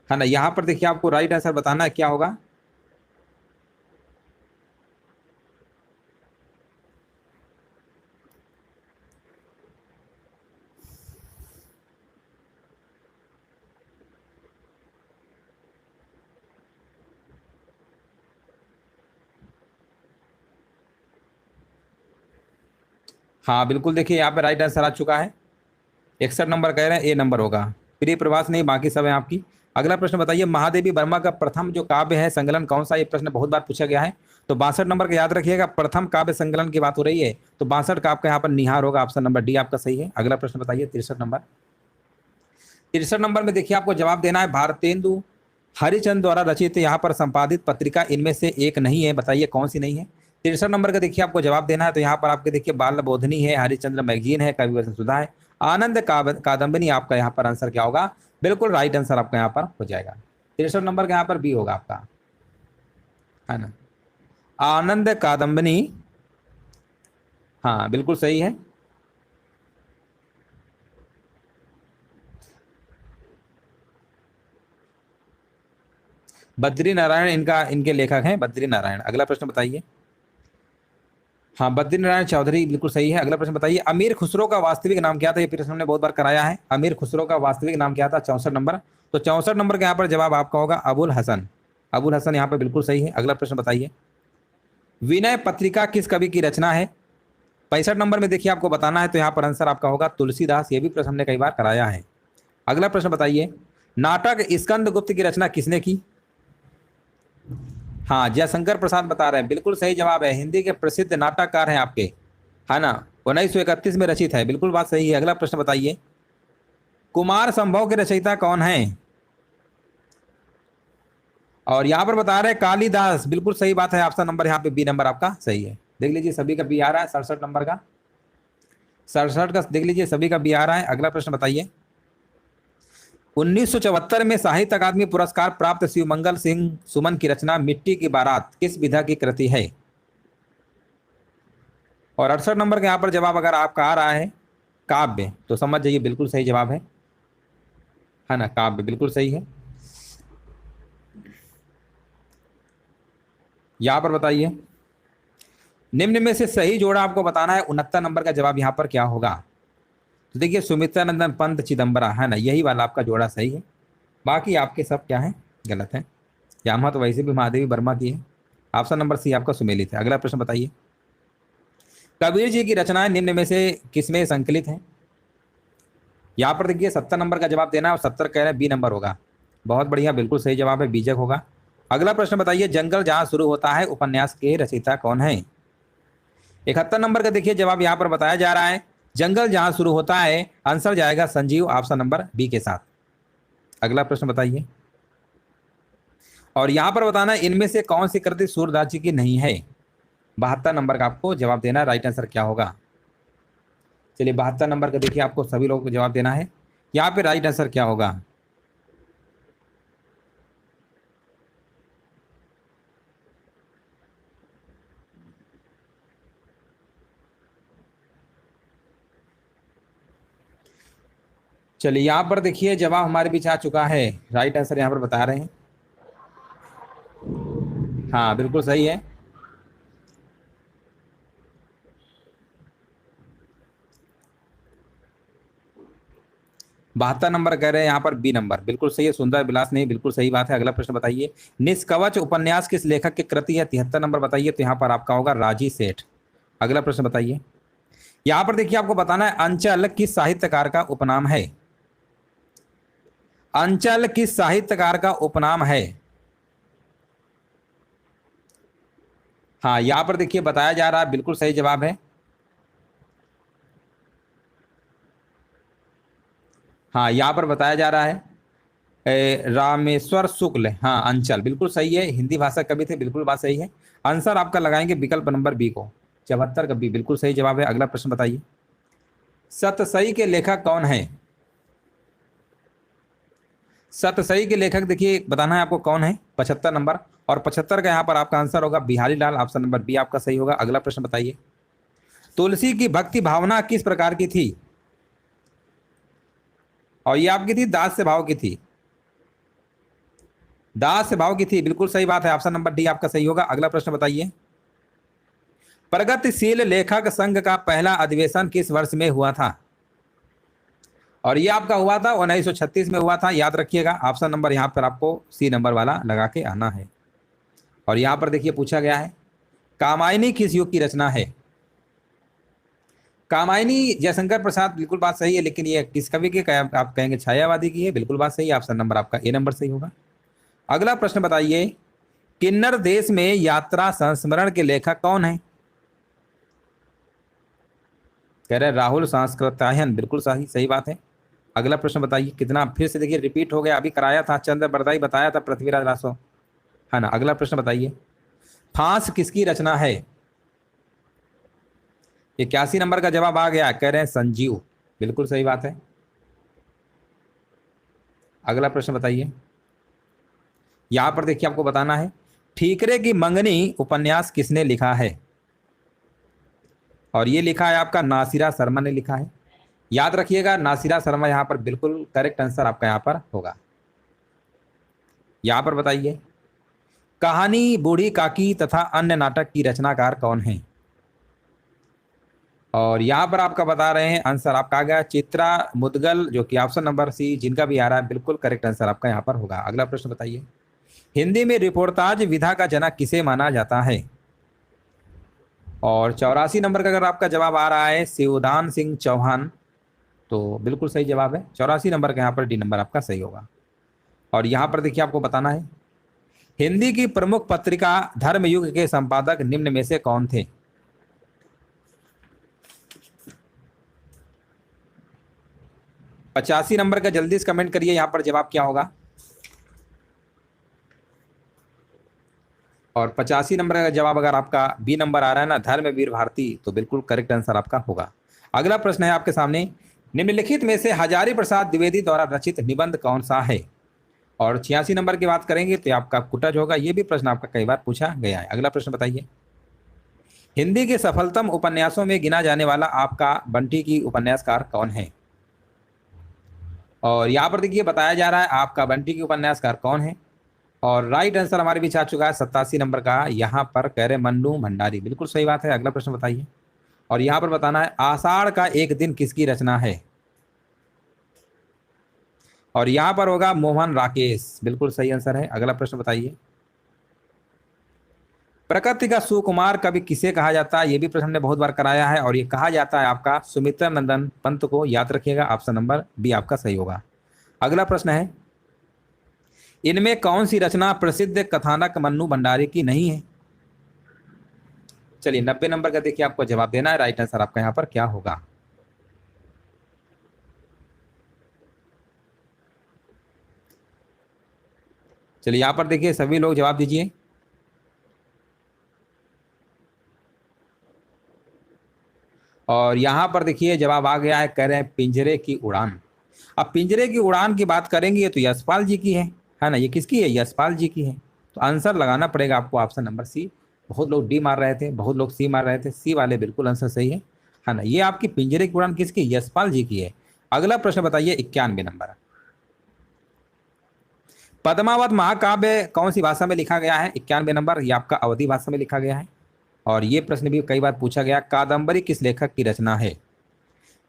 है ना। यहाँ पर देखिए आपको राइट आंसर बताना है क्या होगा। हाँ बिल्कुल, देखिए यहाँ पे राइट आंसर आ चुका है। 61 नंबर कह रहे हैं ए नंबर होगा। प्रिय प्रवास नहीं, बाकी सब है आपकी। अगला प्रश्न बताइए, महादेवी वर्मा का प्रथम जो काव्य है संकलन कौन सा? ये प्रश्न बहुत बार पूछा गया है। तो 62 नंबर का याद रखिएगा, प्रथम काव्य संकलन की बात हो रही है, तो 62 का आपका यहाँ पर निहार होगा। ऑप्शन नंबर डी आपका सही है। अगला प्रश्न बताइए, 63 नंबर। 63 नंबर में देखिए आपको जवाब देना है, भारतेंदु हरिचंद द्वारा रचित यहाँ पर संपादित पत्रिका इनमें से एक नहीं है, बताइए कौन सी नहीं है। 63 नंबर का देखिए आपको जवाब देना है, तो यहाँ पर आपके देखिए बाल बोधनी है, हरिचंद्र मैगजीन है, कविवर्ष सुधा है, आनंद कादम्बिनी आपका यहाँ पर आंसर क्या होगा? बिल्कुल राइट आंसर आपका यहाँ पर हो जाएगा। 63 नंबर का यहाँ पर बी होगा आपका, है ना, आनंद कादम्बिनी। हाँ बिल्कुल सही है। बद्री नारायण इनका, इनके लेखक हैं बद्री नारायण। अगला प्रश्न बताइए, हाँ बद्री नारायण चौधरी बिल्कुल सही है। अगला प्रश्न बताइए, अमीर खुसरो का वास्तविक नाम क्या था? ये प्रश्न हमने बहुत बार कराया है, अमीर खुसरो का वास्तविक नाम क्या था? 64 नंबर। तो 64 नंबर के यहाँ पर जवाब आपका होगा अबुल हसन। अबुल हसन यहाँ पर बिल्कुल सही है। अगला प्रश्न बताइए, विनय पत्रिका किस कवि की रचना है? 65 नंबर में देखिए आपको बताना है, तो यहाँ पर आंसर आपका होगा तुलसीदास। ये भी प्रश्न हमने कई बार कराया है। अगला प्रश्न बताइए, नाटक स्कंद गुप्त की रचना किसने की? हाँ जयशंकर प्रसाद बता रहे हैं, बिल्कुल सही जवाब है। हिंदी के प्रसिद्ध नाटककार हैं आपके, है ना, 1931 में रचित है, बिल्कुल बात सही है। अगला प्रश्न बताइए, कुमार संभव के रचयिता कौन है? और यहाँ पर बता रहे हैं कालिदास, बिल्कुल सही बात है। ऑप्शन नंबर यहाँ पे बी नंबर आपका सही है। देख लीजिए सभी का बी आ रहा है। 67 नंबर का, 67 का देख लीजिए सभी का बी आ रहा है। अगला प्रश्न बताइए, 1974 में साहित्य अकादमी पुरस्कार प्राप्त शिवमंगल सिंह सुमन की रचना मिट्टी की बारात किस विधा की कृति है? और 68 नंबर के यहाँ पर जवाब अगर आपका आ रहा है काव्य, तो समझ जाइए बिल्कुल सही जवाब है ना, काव्य बिल्कुल सही है। यहाँ पर बताइए, निम्न में से सही जोड़ा आपको बताना है। 69 नंबर का जवाब यहाँ पर क्या होगा? तो देखिए सुमित्रा नंदन पंत चिदम्बरा, है ना, यही वाला आपका जोड़ा सही है। बाकी आपके सब क्या है, गलत है। यामा तो वैसे भी महादेवी वर्मा की है। ऑप्शन नंबर सी आपका सुमेलित है। अगला प्रश्न बताइए, कबीर जी की रचनाएं निम्न में से किसमें संकलित हैं? यहाँ पर देखिए 70 नंबर का जवाब देना है, और 70 कह रहे हैं बी नंबर होगा। बहुत बढ़िया, बिल्कुल सही जवाब है, बीजक होगा। अगला प्रश्न बताइए, जंगल जहां शुरू होता है उपन्यास के रचयिता कौन है? 71 नंबर का देखिए जवाब यहाँ पर बताया जा रहा है, जंगल जहां शुरू होता है, आंसर जाएगा संजीव, ऑप्शन नंबर बी के साथ। अगला प्रश्न बताइए, और यहां पर बताना है इनमें से कौन सी कृति सूरदास जी की नहीं है? 72 नंबर का आपको जवाब देना है, राइट आंसर क्या होगा? चलिए 72 नंबर का देखिए आपको सभी लोगों को जवाब देना है, यहाँ पे राइट आंसर क्या होगा? चलिए यहाँ पर देखिए जवाब हमारे बीच आ चुका है। राइट आंसर यहाँ पर बता रहे हैं। हाँ बिल्कुल सही है। 72 नंबर कह रहे हैं यहाँ पर बी नंबर, बिल्कुल सही है। सुंदर विलास नहीं, बिल्कुल सही बात है। अगला प्रश्न बताइए, निष्कवच उपन्यास किस लेखक की कृति है? 73 नंबर बताइए। तो यहाँ पर आपका होगा राजी सेठ। अगला प्रश्न बताइए, यहाँ पर देखिए आपको बताना है अंचल किस साहित्यकार का उपनाम है? अंचल किस साहित्यकार का उपनाम है? हाँ यहाँ पर देखिए बताया जा रहा है, बिल्कुल सही जवाब है। हाँ यहाँ पर बताया जा रहा है रामेश्वर शुक्ल। हाँ अंचल बिल्कुल सही है, हिंदी भाषा कवि थे, बिल्कुल बात सही है। आंसर आपका लगाएंगे विकल्प नंबर बी को, 74 का बी बिल्कुल सही जवाब है। अगला प्रश्न बताइए, सतसई के लेखक कौन है? सतसई के लेखक देखिए बताना है आपको कौन है, 75 नंबर। और 75 का यहाँ पर आपका आंसर होगा बिहारी लाल, ऑप्शन नंबर बी आपका सही होगा। अगला प्रश्न बताइए, तुलसी की भक्ति भावना किस प्रकार की थी? और ये आपकी थी दास से भाव की थी, दास से भाव की थी, बिल्कुल सही बात है। ऑप्शन नंबर डी आपका सही होगा। अगला प्रश्न बताइए, प्रगतिशील लेखक संघ का पहला अधिवेशन किस वर्ष में हुआ था? और ये आपका हुआ था 1936 में हुआ था, याद रखिएगा। ऑप्शन नंबर यहाँ पर आपको सी नंबर वाला लगा के आना है। और यहाँ पर देखिए पूछा गया है, कामायनी किस युग की रचना है? कामायनी जयशंकर प्रसाद, बिल्कुल बात सही है, लेकिन ये किस कवि के आप कहेंगे छायावादी की है, बिल्कुल बात सही है। ऑप्शन नंबर आपका ए नंबर सही होगा। अगला प्रश्न बताइए, किन्नर देश में यात्रा संस्मरण के लेखक कौन है? कह रहे राहुल सांस्कृत्यायन, बिल्कुल सही, सही बात है। अगला प्रश्न बताइए, कितना फिर से देखिए रिपीट हो गया, अभी कराया था चंद्र बरदाई, बताया था पृथ्वीराज रासो, है ना। अगला प्रश्न बताइए, फांस किसकी रचना है? 81 नंबर का जवाब आ गया, कह रहे हैं संजीव, बिल्कुल सही बात है। अगला प्रश्न बताइए, यहां पर देखिए आपको बताना है, ठीकरे की मंगनी उपन्यास किसने लिखा है? और ये लिखा है आपका नासिरा शर्मा ने लिखा है, याद रखिएगा। नासिरा शर्मा यहां पर बिल्कुल करेक्ट आंसर आपका यहां पर होगा। यहां पर बताइए, कहानी बूढ़ी काकी तथा अन्य नाटक की रचनाकार कौन है? और यहाँ पर आपका बता रहे हैं आंसर आपका आ गया चित्रा मुदगल, जो कि ऑप्शन नंबर सी जिनका भी आ रहा है, बिल्कुल करेक्ट आंसर आपका यहाँ पर होगा। अगला प्रश्न बताइए, हिंदी में रिपोर्टाज विधा का जनक किसे माना जाता है? और 84 नंबर का अगर आपका जवाब आ रहा है शिवदान सिंह चौहान, तो बिल्कुल सही जवाब है। 84 नंबर का यहाँ पर डी नंबर आपका सही होगा। और यहाँ पर देखिए आपको बताना है, हिंदी की प्रमुख पत्रिका धर्मयुग के संपादक निम्न में से कौन थे? पचासी नंबर का जल्दी से कमेंट करिए, यहाँ पर जवाब क्या होगा। और 85 नंबर का जवाब अगर आपका बी नंबर आ रहा है ना, धर्मवीर भारती, तो बिल्कुल करेक्ट आंसर आपका होगा। अगला प्रश्न है आपके सामने, निम्नलिखित में से हजारी प्रसाद द्विवेदी द्वारा रचित निबंध कौन सा है? और 86 नंबर की बात करेंगे तो आपका कुटज होगा। ये भी प्रश्न आपका कई बार पूछा गया है। अगला प्रश्न बताइए, हिंदी के सफलतम उपन्यासों में गिना जाने वाला आपका बंटी की उपन्यासकार कौन है? और यहाँ पर देखिए बताया जा रहा है आपका बंटी की उपन्यासकार कौन है। और राइट आंसर हमारे बीच आ चुका है 87 नंबर का, यहाँ पर कह रहे मन्नू भंडारी, बिल्कुल सही बात है। अगला प्रश्न बताइए, और यहाँ पर बताना है आषाढ़ का एक दिन किसकी रचना है? और यहाँ पर होगा मोहन राकेश, बिल्कुल सही आंसर है। अगला प्रश्न बताइए, प्रकृति का सुकुमार कवि किसे कहा जाता है? ये भी प्रश्न हमने बहुत बार कराया है, और ये कहा जाता है आपका सुमित्रा नंदन पंत को, याद रखिएगा। ऑप्शन नंबर बी आपका सही होगा। अगला प्रश्न है, इनमें कौन सी रचना प्रसिद्ध कथानक मन्नू भंडारी की नहीं है? चलिए 90 नंबर का देखिए आपको जवाब देना है, राइट आंसर आपका यहाँ पर क्या होगा। चलिए यहाँ पर देखिए सभी लोग जवाब दीजिए। और यहाँ पर देखिए जवाब आ गया है, कह रहे हैं पिंजरे की उड़ान। अब पिंजरे की उड़ान की बात करेंगे तो यशपाल जी की है ना। ये किसकी है? यशपाल जी की है। तो आंसर लगाना पड़ेगा आपको ऑप्शन नंबर सी। बहुत लोग डी मार रहे थे, बहुत लोग सी मार रहे थे, सी वाले बिल्कुल आंसर सही है ना। ये आपकी पिंजरे की उड़ान किसकी? यशपाल जी की है। अगला प्रश्न बताइए 91 नंबर। पद्मावत महाकाव्य कौन सी भाषा में लिखा गया है? 91 नंबर, ये आपका अवधी भाषा में लिखा गया है। और ये प्रश्न भी कई बार पूछा गया, कादंबरी किस लेखक की रचना है?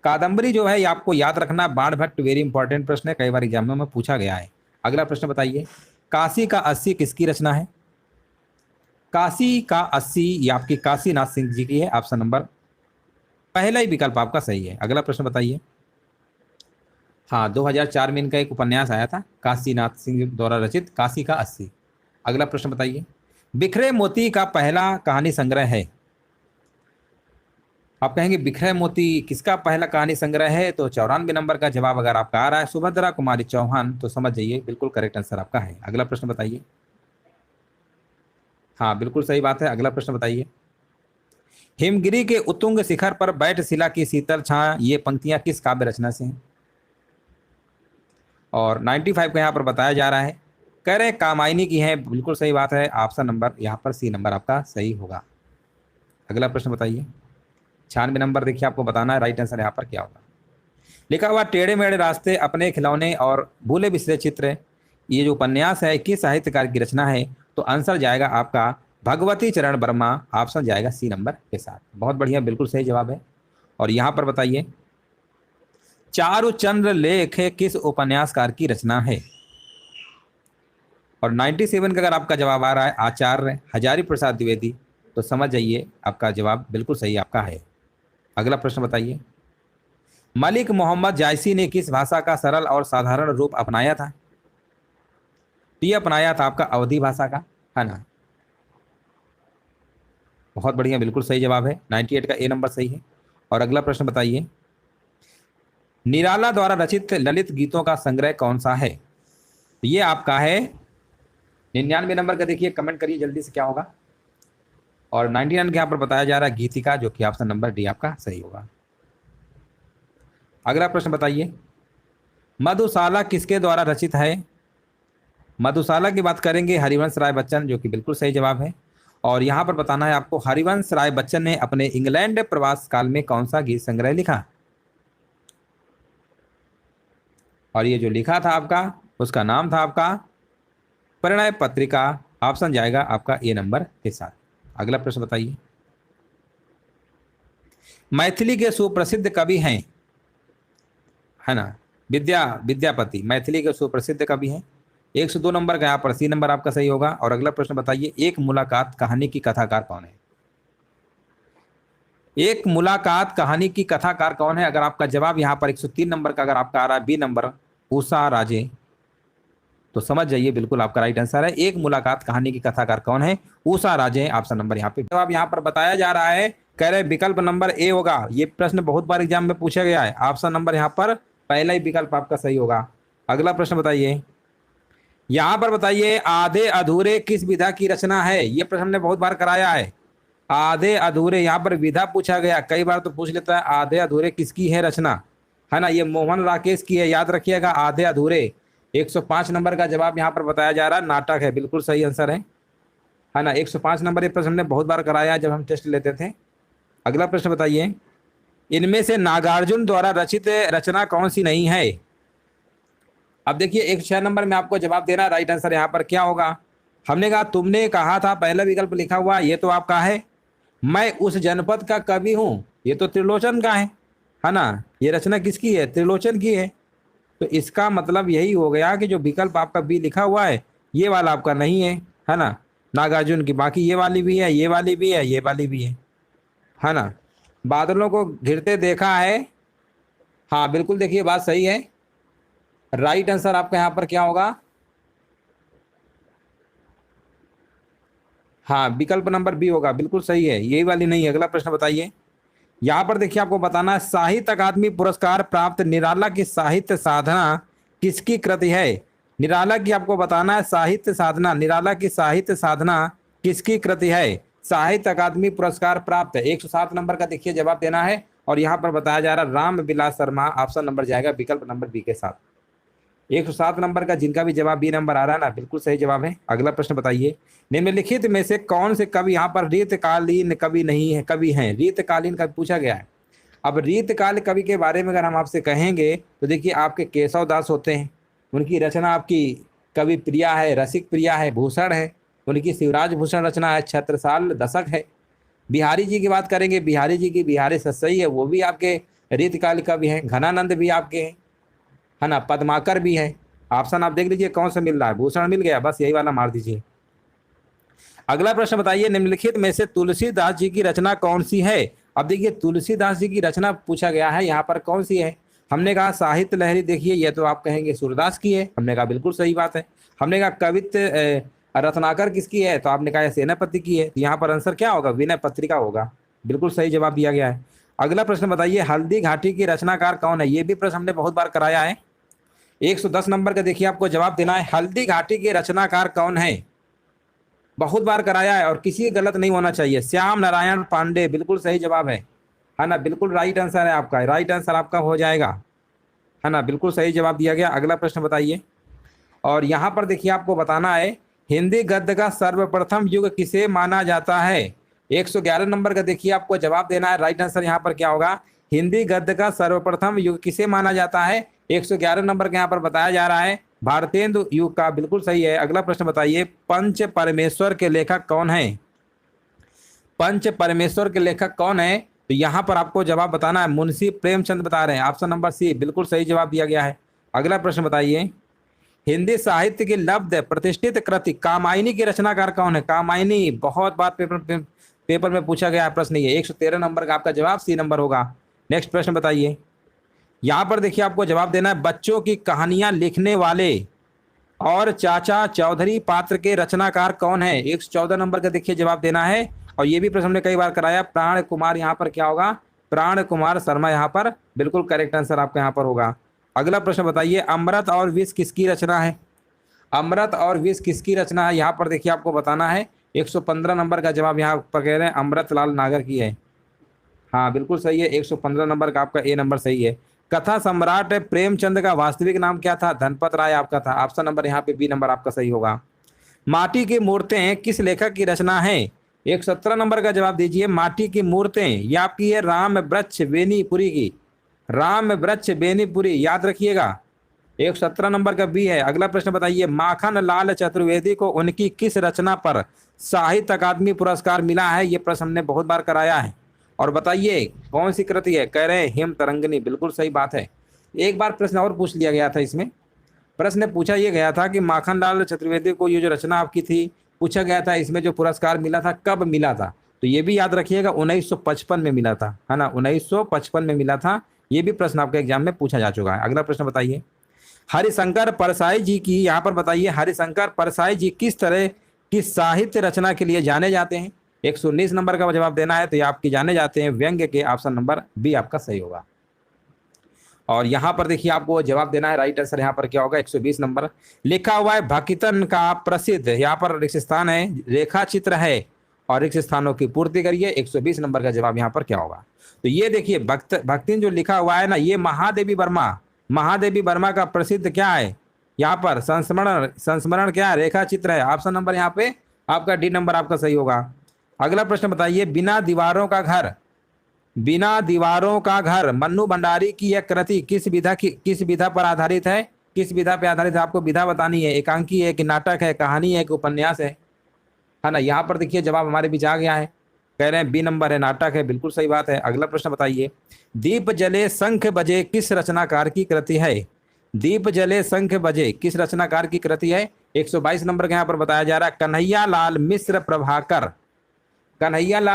कादंबरी जो है ये आपको याद रखना, बाण भट्ट, वेरी इंपॉर्टेंट प्रश्न है, कई बार एग्जामों में पूछा गया है। अगला प्रश्न बताइए, काशी का 80 किसकी रचना है? काशी का 80 ये आपकी काशीनाथ सिंह जी की है। ऑप्शन नंबर पहला ही विकल्प आपका सही है। अगला प्रश्न बताइए। हाँ, 2004 में इनका एक उपन्यास आया था, काशीनाथ सिंह द्वारा रचित काशी का 80। अगला प्रश्न बताइए, बिखरे मोती का पहला कहानी संग्रह है? आप कहेंगे बिखरे मोती किसका पहला कहानी संग्रह है? तो 94 नंबर का जवाब अगर आपका आ रहा है सुभद्रा कुमारी चौहान, तो समझ जाइए बिल्कुल करेक्ट आंसर आपका है। अगला प्रश्न बताइए। हाँ, बिल्कुल सही बात है। अगला प्रश्न बताइए, हिमगिरी के उत्तुंग शिखर पर बैठ शिला की शीतल छां, ये पंक्तियां किस काव्य रचना से हैं? और 95 का यहाँ पर बताया जा रहा है, कह रहे कामायनी की है। बिल्कुल सही बात है। ऑप्शन नंबर यहाँ पर सी नंबर आपका सही होगा। अगला प्रश्न बताइए, 96 नंबर देखिए, आपको बताना है राइट आंसर यहाँ पर क्या होगा। लिखा हुआ टेढ़े मेढ़े रास्ते, अपने खिलौने और भूले बिसरे चित्र, ये जो उपन्यास है किस साहित्यकार की रचना है? तो आंसर जाएगा आपका भगवती चरण वर्मा। ऑप्शन जाएगा सी नंबर के साथ। बहुत बढ़िया, बिल्कुल सही जवाब है। और यहाँ पर बताइए, चारुचंद्र लेख किस उपन्यासकार की रचना है? और 97 का अगर आपका जवाब आ रहा है आचार्य हजारी प्रसाद द्विवेदी, तो समझ जाइए आपका जवाब बिल्कुल सही आपका है। अगला प्रश्न बताइए, मलिक मोहम्मद जायसी ने किस भाषा का सरल और साधारण रूप अपनाया था? ये अपनाया था आपका अवधी भाषा का, है ना। बहुत बढ़िया, बिल्कुल सही जवाब है। 98 का ए नंबर सही है। और अगला प्रश्न बताइए, निराला द्वारा रचित ललित गीतों का संग्रह कौन सा है? ये आपका है 99 नंबर का। देखिए कमेंट करिए जल्दी से क्या होगा। और 99 के यहाँ पर बताया जा रहा है गीतिका, जो कि ऑप्शन नंबर डी आपका सही होगा। अगला प्रश्न बताइए, मधुशाला किसके द्वारा रचित है? मधुशाला की बात करेंगे हरिवंश राय बच्चन, जो कि बिल्कुल सही जवाब है। और यहाँ पर बताना है आपको, हरिवंश राय बच्चन ने अपने इंग्लैंड प्रवास काल में कौन सा गीत संग्रह लिखा? और ये जो लिखा था आपका, उसका नाम था आपका परिणय पत्रिका। ऑप्शन जाएगा आपका ए नंबर के साथ। अगला प्रश्न बताइए, मैथिली के सुप्रसिद्ध कवि हैं, है ना, विद्यापति मैथिली के सुप्रसिद्ध कवि हैं। 102 नंबर का यहाँ पर सी नंबर आपका सही होगा। और अगला प्रश्न बताइए, एक मुलाकात कहानी की कथाकार कौन है? एक मुलाकात कहानी की कथाकार कौन है? अगर आपका जवाब यहाँ पर 103 नंबर का अगर आपका आ रहा है बी नंबर उषा राजे, तो समझ जाइए बिल्कुल आपका राइट आंसर है। एक मुलाकात कहानी की कथाकार कौन है? उषा राजे। ऑप्शन नंबर यहाँ पे जवाब यहाँ पर बताया जा रहा है, कह रहे विकल्प नंबर ए होगा। ये प्रश्न बहुत बार एग्जाम में पूछा गया है। ऑप्शन नंबर यहाँ पर पहला ही विकल्प आपका सही होगा। अगला प्रश्न बताइए, यहाँ पर बताइए, आधे अधूरे किस विधा की रचना है? ये प्रश्न हमने बहुत बार कराया है। आधे अधूरे, यहाँ पर विधा पूछा गया, कई बार तो पूछ लेता है आधे अधूरे किसकी है रचना, है ना। ये मोहन राकेश की है, याद रखिएगा आधे अधूरे। 105 नंबर का जवाब यहाँ पर बताया जा रहा है नाटक है, बिल्कुल सही आंसर है ना। 105 नंबर ये प्रश्न हमने बहुत बार कराया जब हम टेस्ट लेते थे। अगला प्रश्न बताइए, इनमें से नागार्जुन द्वारा रचित रचना कौन सी नहीं है? अब देखिए 106 नंबर में आपको जवाब देना, राइट आंसर यहाँ पर क्या होगा? हमने कहा, तुमने कहा था, पहला विकल्प लिखा हुआ, ये तो आपका है मैं उस जनपद का कवि हूँ, ये तो त्रिलोचन का है ना। ये रचना किसकी है? त्रिलोचन की है। तो इसका मतलब यही हो गया कि जो विकल्प आपका बी लिखा हुआ है ये वाला आपका नहीं है ना, नागार्जुन की। बाकी ये वाली भी है, ये वाली भी है, ये वाली भी है ना। बादलों को घिरते देखा है, हाँ बिल्कुल, देखिए बात सही है। राइट आंसर आपका यहाँ पर क्या होगा? हाँ, विकल्प नंबर बी होगा, बिल्कुल सही है, यही वाली नहीं है। अगला प्रश्न बताइए, यहाँ पर देखिए आपको बताना है, साहित्य अकादमी पुरस्कार प्राप्त निराला की साहित्य साधना किसकी कृति है? निराला की आपको बताना है साहित्य साधना, निराला की साहित्य साधना किसकी कृति है? साहित्य अकादमी पुरस्कार प्राप्त है। 107 नंबर का देखिए जवाब देना है। और यहाँ पर बताया जा रहा है राम विलास शर्मा। ऑप्शन नंबर जाएगा विकल्प नंबर बी के साथ। 107 नंबर का जिनका भी जवाब बी नंबर आ रहा है ना, बिल्कुल सही जवाब है। अगला प्रश्न बताइए, निम्नलिखित में से कौन से कवि, यहाँ पर रीतकालीन कवि नहीं है, कवि हैं, रीतकालीन कवि पूछा गया है। अब रीतकाल कवि के बारे में अगर हम आपसे कहेंगे तो देखिए आपके केशव दास होते हैं, उनकी रचना आपकी कवि प्रिया है, रसिक प्रिया है, भूषण है, उनकी शिवराज भूषण रचना है, छत्रसाल दशक है। बिहारी जी की बात करेंगे, बिहारी जी की बिहारी सतसई है, वो भी आपके रीतकाल कवि हैं। घनानंद भी आपके हैं, है ना, पद्माकर भी है। ऑप्शन आप देख लीजिए कौन सा मिल रहा है, भूषण मिल गया, बस यही वाला मार दीजिए। अगला प्रश्न बताइए, निम्नलिखित में से तुलसीदास जी की रचना कौन सी है। अब देखिए तुलसीदास जी की रचना पूछा गया है, यहाँ पर कौन सी है। हमने कहा साहित्य लहरी, देखिए ये तो आप कहेंगे सूरदास की है, हमने कहा बिल्कुल सही बात है। हमने कहा कवित्व रत्नाकर किसकी है, तो आपने कहा सेनापति की है, तो यहाँ पर आंसर क्या होगा, विनय पत्रिका होगा। बिल्कुल सही जवाब दिया गया है। अगला प्रश्न बताइए, हल्दी घाटी की रचनाकार कौन है। ये भी प्रश्न हमने बहुत बार कराया है। 110 नंबर का देखिए आपको जवाब देना है, हल्दी घाटी के रचनाकार कौन है। बहुत बार कराया है और किसी गलत नहीं होना चाहिए। श्याम नारायण पांडे बिल्कुल सही जवाब है ना, बिल्कुल राइट आंसर है आपका, राइट आंसर आपका हो जाएगा, है ना, बिल्कुल सही जवाब दिया गया। अगला प्रश्न बताइए, और यहाँ पर देखिए आपको बताना है, हिंदी गद्य का सर्वप्रथम युग किसे माना जाता है। 111 नंबर का देखिए आपको जवाब देना है, राइट आंसर यहाँ पर क्या होगा, हिंदी गद्य का सर्वप्रथम युग किसे माना जाता है। 111 नंबर का यहाँ पर बताया जा रहा है भारतेंदु युग का, बिल्कुल सही है। अगला प्रश्न बताइए, पंच परमेश्वर के लेखक कौन है। पंच परमेश्वर के लेखक कौन है, तो यहाँ पर आपको जवाब बताना है, मुंशी प्रेमचंद बता रहे हैं, ऑप्शन नंबर सी बिल्कुल सही जवाब दिया गया है। अगला प्रश्न बताइए, हिंदी साहित्य की लब्ध प्रतिष्ठित कृति कामायनी की रचनाकार कौन है। कामायनी बहुत बार पेपर में पूछा गया प्रश्न, ये 113 नंबर का आपका जवाब सी नंबर होगा। नेक्स्ट प्रश्न बताइए, यहाँ पर देखिए आपको जवाब देना है, बच्चों की कहानियां लिखने वाले और चाचा चौधरी पात्र के रचनाकार कौन है। 114 नंबर का देखिए जवाब देना है, और ये भी प्रश्न हमने कई बार कराया, प्राण कुमार, यहाँ पर क्या होगा, प्राण कुमार शर्मा यहाँ पर बिल्कुल करेक्ट आंसर आपका यहाँ पर होगा। अगला प्रश्न बताइए, अमृत और विष किसकी रचना है। अमृत और विष किसकी रचना है, यहाँ पर देखिए आपको बताना है। 115 नंबर का जवाब यहाँ पर कह रहे हैं अमृतलाल नागर की है, हाँ बिल्कुल सही है। 115 नंबर का आपका ए नंबर सही है। कथा सम्राट प्रेमचंद का वास्तविक नाम क्या था, धनपत राय आपका था, ऑप्शन नंबर यहाँ पे बी नंबर आपका सही होगा। माटी की मूर्तें किस लेखक की रचना है। 117 नंबर का जवाब दीजिए, माटी की मूर्तें ये आपकी है राम वृक्ष बेनीपुरी की, राम वृक्ष बेनीपुरी, याद रखिएगा। 117 नंबर का बी है। अगला प्रश्न बताइए, माखन लाल चतुर्वेदी को उनकी किस रचना पर साहित्य अकादमी पुरस्कार मिला है। ये प्रश्न हमने बहुत बार कराया है, और बताइए कौन सी कृति है, कह रहे हैं हिम तरंगिनी, बिल्कुल सही बात है। एक बार प्रश्न और पूछ लिया गया था, इसमें प्रश्न पूछा यह गया था कि माखनलाल चतुर्वेदी को ये जो रचना आपकी थी, पूछा गया था इसमें जो पुरस्कार मिला था कब मिला था, तो ये भी याद रखिएगा 1955 में मिला था, है ना, 1955 में मिला था। ये भी प्रश्न आपके एग्जाम में पूछा जा चुका है। अगला प्रश्न बताइए, हरिशंकर परसाई जी की, यहाँ पर बताइए हरिशंकर परसाई जी किस तरह की साहित्य रचना के लिए जाने जाते हैं। 119 नंबर का जवाब देना है, तो ये आपकी जाने जाते हैं व्यंग्य के, ऑप्शन नंबर बी आपका सही होगा। और यहाँ पर देखिए आपको जवाब देना है, राइट आंसर यहाँ पर क्या होगा, 120 नंबर। लिखा हुआ है भक्तन का प्रसिद्ध, यहाँ पर रिक्त स्थान है, रेखा चित्र है, और रिक्त स्थानों की पूर्ति करिए। 120 नंबर का जवाब यहाँ पर क्या होगा, तो ये देखिए भक्तिन जो लिखा हुआ है ना, ये महादेवी वर्मा का प्रसिद्ध क्या है, यहाँ पर संस्मरण क्या है, रेखा चित्र है, ऑप्शन नंबर यहाँ पे आपका डी नंबर आपका सही होगा। अगला प्रश्न बताइए, बिना दीवारों का घर मन्नू भंडारी की यह कृति किस विधा पर आधारित है। किस विधा पर आधारित है, आपको विधा बतानी है, एकांकी है कि नाटक है, कहानी है कि उपन्यास है ना। यहाँ पर देखिए जवाब हमारे बीच आ गया है, कह रहे हैं बी नंबर है, नाटक है, बिल्कुल सही बात है। अगला प्रश्न बताइए, दीप जले शंख बजे किस रचनाकार की कृति है। दीप जले शंख बजे किस रचनाकार की कृति है। 122 नंबर का यहाँ पर बताया जा रहा है कन्हैया लाल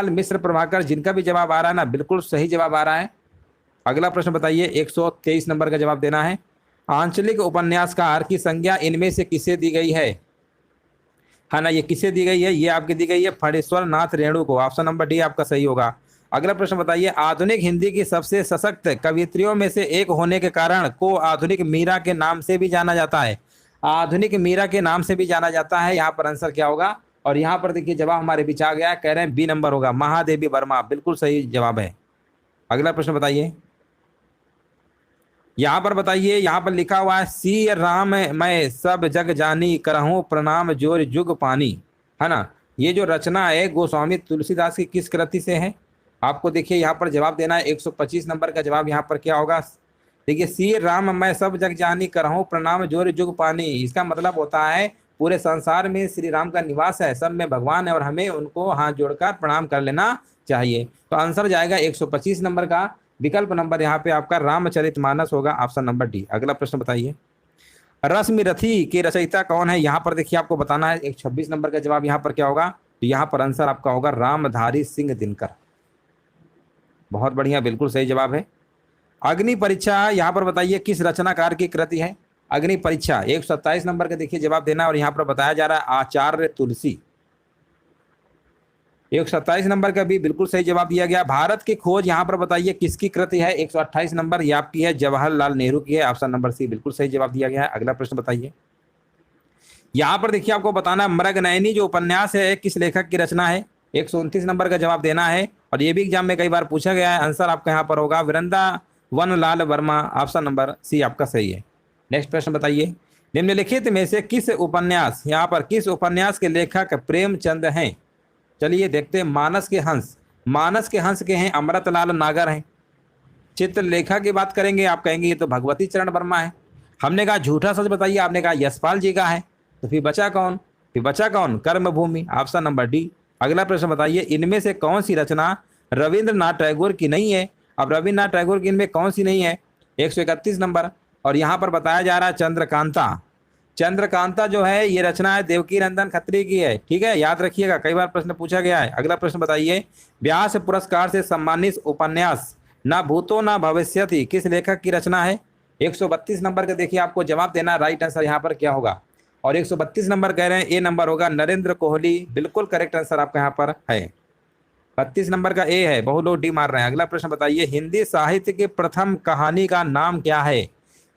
मिश्र प्रभाकर, जिनका भी जवाब आ रहा है ना, बिल्कुल सही जवाब आ रहा है। अगला प्रश्न बताइए, 123 नंबर का जवाब देना है, आंचलिक उपन्यासकार की संज्ञा इनमें से किसे दी गई है ना, ये किसे दी गई है, ये आपकी दी गई है फणेश्वर नाथ रेणु को, ऑप्शन नंबर डी आपका सही होगा। अगला प्रश्न बताइए, आधुनिक हिंदी की सबसे सशक्त कवियत्रियों में से एक होने के कारण को आधुनिक मीरा के नाम से भी जाना जाता है। आधुनिक मीरा के नाम से भी जाना जाता है, यहाँ पर आंसर क्या होगा, और यहाँ पर देखिए जवाब हमारे बीच आ गया है, कह रहे हैं बी नंबर होगा, महादेवी वर्मा, बिल्कुल सही जवाब है। अगला प्रश्न बताइए, यहाँ पर बताइए, यहाँ पर लिखा हुआ है सी राम मैं सब जग जानी करहूं प्रणाम जोर जुग पानी, है ना। ये जो रचना है गोस्वामी तुलसीदास की किस कृति से है, आपको देखिए यहाँ पर जवाब देना है। 125 नंबर का जवाब यहाँ पर क्या होगा? देखिए, सी राम मैं सब जग जानी करहूँ प्रणाम जोर जुग पानी। इसका मतलब होता है पूरे संसार में श्री राम का निवास है, सब में भगवान है और हमें उनको हाथ जोड़कर प्रणाम कर लेना चाहिए। तो आंसर जाएगा 125 नंबर का। विकल्प नंबर यहाँ पे आपका रामचरितमानस होगा, ऑप्शन नंबर डी। अगला प्रश्न बताइए, रश्मिरथी के रचयिता कौन है? यहाँ पर देखिए आपको बताना है। 126 नंबर का जवाब यहाँ पर क्या होगा? तो यहाँ पर आंसर आपका होगा रामधारी सिंह दिनकर। बहुत बढ़िया, बिल्कुल सही जवाब है। अग्नि परीक्षा यहाँ पर बताइए किस रचनाकार की कृति है? अग्नि परीक्षा 127 नंबर का देखिए जवाब देना, और यहाँ पर बताया जा रहा है आचार्य तुलसी। 127 नंबर का भी बिल्कुल सही जवाब दिया गया। भारत की खोज यहाँ पर बताइए किसकी कृति है? 128 नंबर ये आपकी है, जवाहरलाल नेहरू की है, ऑप्शन नंबर सी बिल्कुल सही जवाब दिया गया है। अगला प्रश्न बताइए, यहाँ पर देखिए आपको बताना मृगनयनी जो उपन्यास है किस लेखक की रचना है? 129 नंबर का जवाब देना है, और ये भी एग्जाम में कई बार पूछा गया है। आंसर आपका यहाँ पर होगा Vrindavan Lal Verma, option number C आपका सही है। नेक्स्ट प्रश्न बताइए, निम्नलिखित में से किस उपन्यास, यहाँ पर किस उपन्यास के लेखक प्रेमचंद हैं? चलिए देखते हैं। मानस के हंस, मानस के हंस के हैं अमृतलाल नागर हैं। चित्रलेखा की बात करेंगे, आप कहेंगे ये तो भगवती चरण वर्मा है। हमने कहा झूठा सच बताइए, आपने कहा यशपाल जी का है। तो फिर बचा कौन? कर्मभूमि, ऑप्शन नंबर डी। अगला प्रश्न बताइए, इनमें से कौन सी रचना रविंद्रनाथ टैगोर की नहीं है? अब रविंद्रनाथ टैगोर की इनमें कौन सी नहीं है? 131 नंबर, और यहाँ पर बताया जा रहा है चंद्रकांता। चंद्रकांता जो है ये रचना है देवकी नंदन खत्री की है, ठीक है, याद रखिएगा, कई बार प्रश्न पूछा गया है। अगला प्रश्न बताइए, व्यास पुरस्कार से सम्मानित उपन्यास ना भूतो ना भविष्यति किस लेखक की रचना है? 132 नंबर का देखिए आपको जवाब देना, राइट आंसर यहाँ पर क्या होगा? और 132 नंबर कह रहे हैं, ए नंबर होगा नरेंद्र कोहली, बिल्कुल करेक्ट आंसर आपका यहाँ पर है। 32 नंबर का ए है, बहुत लोग डी मार रहे हैं। अगला प्रश्न बताइए, हिंदी साहित्य की प्रथम कहानी का नाम क्या है?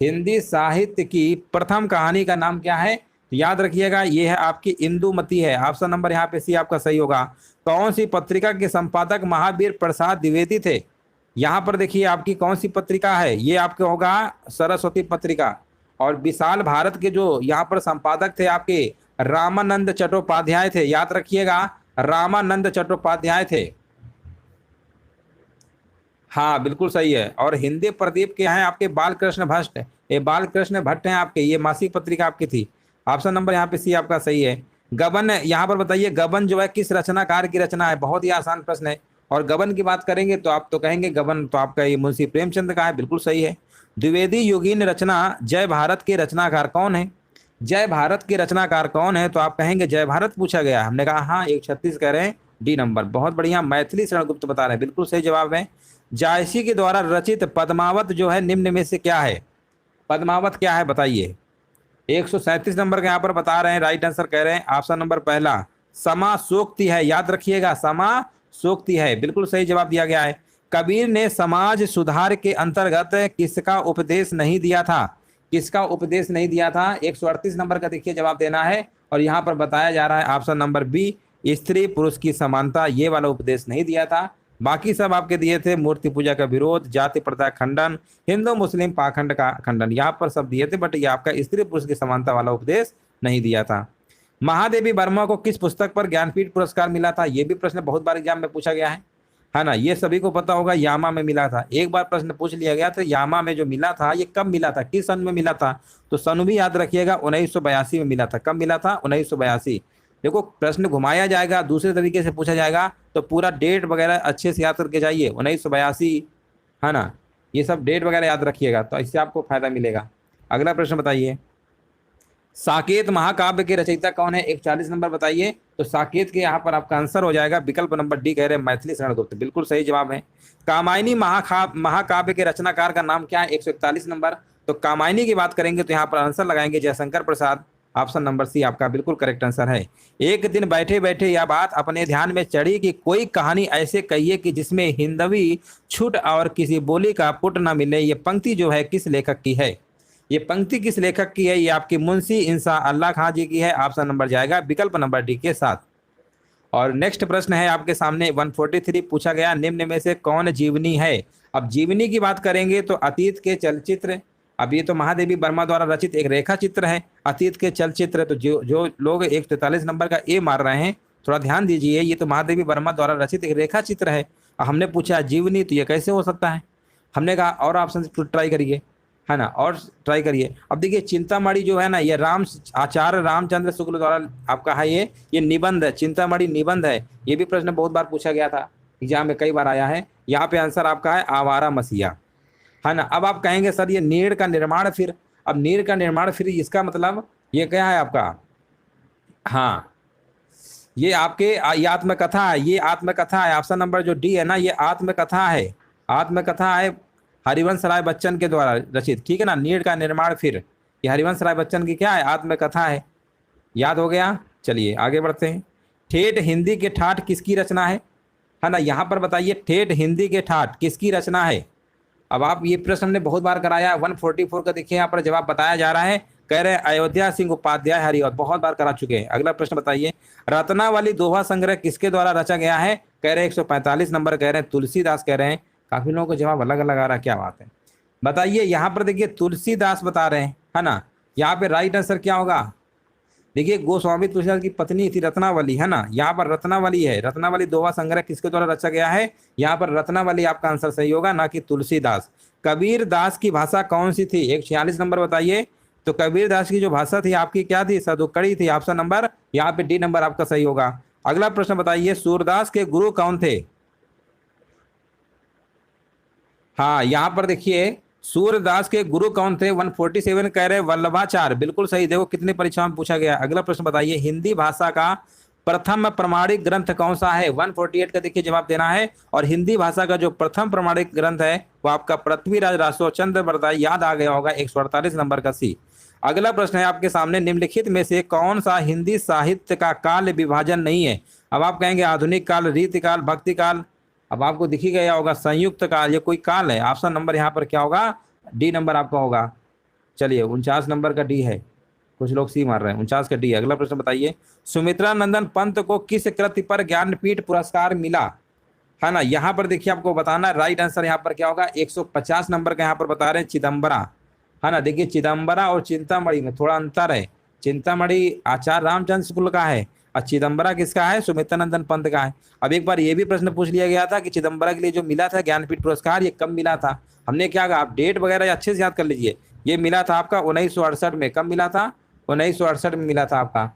हिंदी साहित्य की प्रथम कहानी का नाम क्या है? तो याद रखिएगा ये है आपकी इंदुमती है, ऑप्शन नंबर यहाँ पे सी आपका सही होगा। कौन सी पत्रिका के संपादक महावीर प्रसाद द्विवेदी थे? यहाँ पर देखिए आपकी कौन सी पत्रिका है, ये आपके होगा सरस्वती पत्रिका। और विशाल भारत के जो यहाँ पर संपादक थे आपके रामानंद चट्टोपाध्याय थे, याद रखिएगा रामानंद चट्टोपाध्याय थे। हाँ बिल्कुल सही है। और हिंदी प्रदीप के हैं आपके बालकृष्ण भट्ट, ये बालकृष्ण भट्ट हैं आपके, ये मासिक पत्रिका आपकी थी, ऑप्शन नंबर यहाँ पे सी आपका सही है। गबन यहाँ पर बताइए, गबन जो है किस रचनाकार की रचना है? बहुत ही आसान प्रश्न है। और गबन की बात करेंगे तो आप तो कहेंगे गबन तो आपका ये मुंशी प्रेमचंद का है, बिल्कुल सही है। द्विवेदी योगीन रचना जय भारत के रचनाकार कौन है? जय भारत के रचनाकार कौन है? तो आप कहेंगे जय भारत पूछा गया, हमने कहा हाँ 136 कह रहे हैं, डी नंबर। बहुत बढ़िया, मैथिली शरण गुप्त बता रहे हैं, बिल्कुल सही जवाब है। जायसी के द्वारा रचित पद्मावत जो है निम्न में से क्या है? पद्मावत क्या है बताइए? 137 नंबर का यहाँ पर बता रहे हैं, राइट आंसर कह रहे हैं ऑप्शन नंबर पहला समा सोक्ति है, याद रखिएगा समा सोक्ति है, बिल्कुल सही जवाब दिया गया है। कबीर ने समाज सुधार के अंतर्गत किसका उपदेश नहीं दिया था? किसका उपदेश नहीं दिया था? 138 नंबर का देखिए जवाब देना है, और यहाँ पर बताया जा रहा है ऑप्शन नंबर बी स्त्री पुरुष की समानता, ये वाला उपदेश नहीं दिया था। बाकी सब आपके दिए थे मूर्ति पूजा का विरोध, जाति प्रथा खंडन, हिंदू मुस्लिम पाखंड का खंडन, यहाँ पर सब दिए थे, बट ये आपका स्त्री पुरुष की समानता वाला उपदेश नहीं दिया था। महादेवी वर्मा को किस पुस्तक पर ज्ञानपीठ पुरस्कार मिला था? ये भी प्रश्न बहुत बार एग्जाम में पूछा गया है ना, ये सभी को पता होगा, यामा में मिला था। एक बार प्रश्न पूछ लिया गया तो यामा में जो मिला था ये कब मिला था, किस सन में मिला था? तो सन भी याद रखिएगा 1982 में मिला था। कब मिला था? 1982। देखो प्रश्न घुमाया जाएगा, दूसरे तरीके से पूछा जाएगा, तो पूरा डेट वगैरह अच्छे से याद करके जाइए। 1982 है ना, ये सब डेट वगैरह याद रखिएगा, तो इससे आपको फायदा मिलेगा। अगला प्रश्न बताइए, साकेत महाकाव्य के रचयिता कौन है? 140 नंबर बताइए। तो साकेत के यहाँ पर आपका आंसर हो जाएगा विकल्प नंबर डी, कह रहे हैं मैथिली शरण गुप्त, बिल्कुल सही जवाब है। कामायनी महाकाव्य के रचनाकार का नाम क्या है? 141 नंबर। तो कामायनी की बात करेंगे तो यहाँ पर आंसर लगाएंगे Jaishankar Prasad, option number C आपका बिल्कुल करेक्ट आंसर है। एक दिन बैठे बैठे यह बात अपने ध्यान में चढ़ी कि कोई कहानी ऐसे कहिए कि जिसमें हिंदवी छूट और किसी बोली का पुट न मिले। ये पंक्ति जो है किस लेखक की है? ये पंक्ति किस लेखक की है? ये आपकी मुंशी इंसा अल्लाह खां जी की है, ऑप्शन नंबर जाएगा विकल्प नंबर डी के साथ। और नेक्स्ट प्रश्न है आपके सामने 143 पूछा गया, निम्न में से कौन जीवनी है? अब जीवनी की बात करेंगे तो अतीत के चलचित्र, अब ये तो महादेवी वर्मा द्वारा रचित एक रेखा चित्र है, अतीत के चलचित्र। तो जो लोग 143 नंबर का ए मार रहे हैं थोड़ा ध्यान दीजिए, ये तो महादेवी वर्मा द्वारा रचित एक रेखा चित्र है। हमने पूछा जीवनी, तो ये कैसे हो सकता है? हमने कहा और ऑप्शन ट्राई करिए, है ना, और ट्राई करिए। अब देखिए चिंतामणि जो है ना, ये आचार्य रामचंद्र शुक्ल द्वारा आपका है, ये निबंध है, चिंतामणि निबंध है। ये भी प्रश्न बहुत बार पूछा गया था, एग्जाम में कई बार आया है। यहाँ पे आंसर आपका है आवारा मसीहा, है ना। अब आप कहेंगे सर ये नीड़ का निर्माण फिर, अब नीड़ का निर्माण फिर इसका मतलब ये क्या है आपका? हाँ, ये आपके ये आत्मकथा है, ये आत्मकथा है। ऑप्शन नंबर जो डी है ना, ये आत्मकथा है, आत्मकथा है, हरिवंश राय बच्चन के द्वारा रचित, ठीक है ना। नीड़ का निर्माण फिर, ये हरिवंश राय बच्चन की क्या है? आत्मकथा है। याद हो गया? चलिए आगे बढ़ते हैं। ठेठ हिंदी के ठाठ किसकी रचना है ना। यहाँ पर बताइए ठेठ हिंदी के ठाठ किसकी रचना है। अब आप ये प्रश्न हमने बहुत बार कराया, 144 का देखिए यहाँ पर जवाब बताया जा रहा है, कह रहे हैं अयोध्या सिंह उपाध्याय हरिऔध, बहुत बार करा चुके हैं। अगला प्रश्न बताइए रत्नावली दोहा संग्रह किसके द्वारा रचा गया है? कह रहे हैं 145 नंबर कह रहे हैं तुलसीदास कह रहे हैं। काफी लोगों को जवाब अलग अलग आ रहा है, क्या बात है। बताइए यहाँ पर देखिए तुलसीदास बता रहे हैं, है ना। यहाँ पे राइट आंसर क्या होगा? देखिए गोस्वामी तुलसीदास की पत्नी थी रत्नावली, है ना। यहाँ पर रत्नावली है, रत्नावली दोहा संग्रह किसके द्वारा रचा गया है? यहाँ पर रत्नावली आपका आंसर सही होगा, ना कि तुलसीदास। कबीर दास की भाषा कौन सी थी? 146 नंबर बताइए। तो कबीर दास की जो भाषा थी आपकी क्या थी? सदुक्कड़ी थी। ऑप्शन नंबर यहाँ पे डी नंबर आपका सही होगा। अगला प्रश्न बताइए सूरदास के गुरु कौन थे? हाँ, यहाँ पर देखिए सूरदास के गुरु कौन थे? 147 कह रहे वल्लभाचार्य, बिल्कुल सही। देखो कितनी परीक्षाओं में पूछा गया। अगला प्रश्न बताइए हिंदी भाषा का प्रथम प्रमाणिक ग्रंथ कौन सा है? 148 का देखिए जवाब देना है। और हिंदी भाषा का जो प्रथम प्रमाणिक ग्रंथ है वो आपका पृथ्वीराज रासो चंद्र बरदाई, याद आ गया होगा, 148 नंबर का सी। अगला प्रश्न है आपके सामने निम्नलिखित में से कौन सा हिंदी साहित्य का काल विभाजन नहीं है? अब आप कहेंगे आधुनिक काल, रीतिकाल, भक्ति काल। अब आपको दिख ही गया होगा संयुक्त काल, ये कोई काल है। ऑप्शन नंबर यहाँ पर क्या होगा? डी नंबर आपका होगा। चलिए 49 नंबर का डी है, कुछ लोग सी मार रहे हैं, 49 का डी। अगला प्रश्न बताइए सुमित्रा नंदन पंत को किस कृति पर ज्ञानपीठ पुरस्कार मिला? है ना। यहाँ पर देखिए आपको बताना राइट आंसर यहाँ पर क्या होगा? 150 नंबर का यहाँ पर बता रहे हैं चिदम्बरा, है ना। देखिए चिदम्बरा और चिंतामणि में थोड़ा अंतर है। चिंतामणि आचार्य रामचंद्र शुक्ल का है और चिदम्बरा किसका है? सुमित्रानंदन पंत का है। अब एक बार ये भी प्रश्न पूछ लिया गया था कि चिदम्बरा के लिए जो मिला था ज्ञानपीठ पुरस्कार ये कब मिला था? हमने क्या कहा, आप डेट वगैरह अच्छे से याद कर लीजिए। ये मिला था आपका 1968 में। कब मिला था? 1968 में मिला था आपका,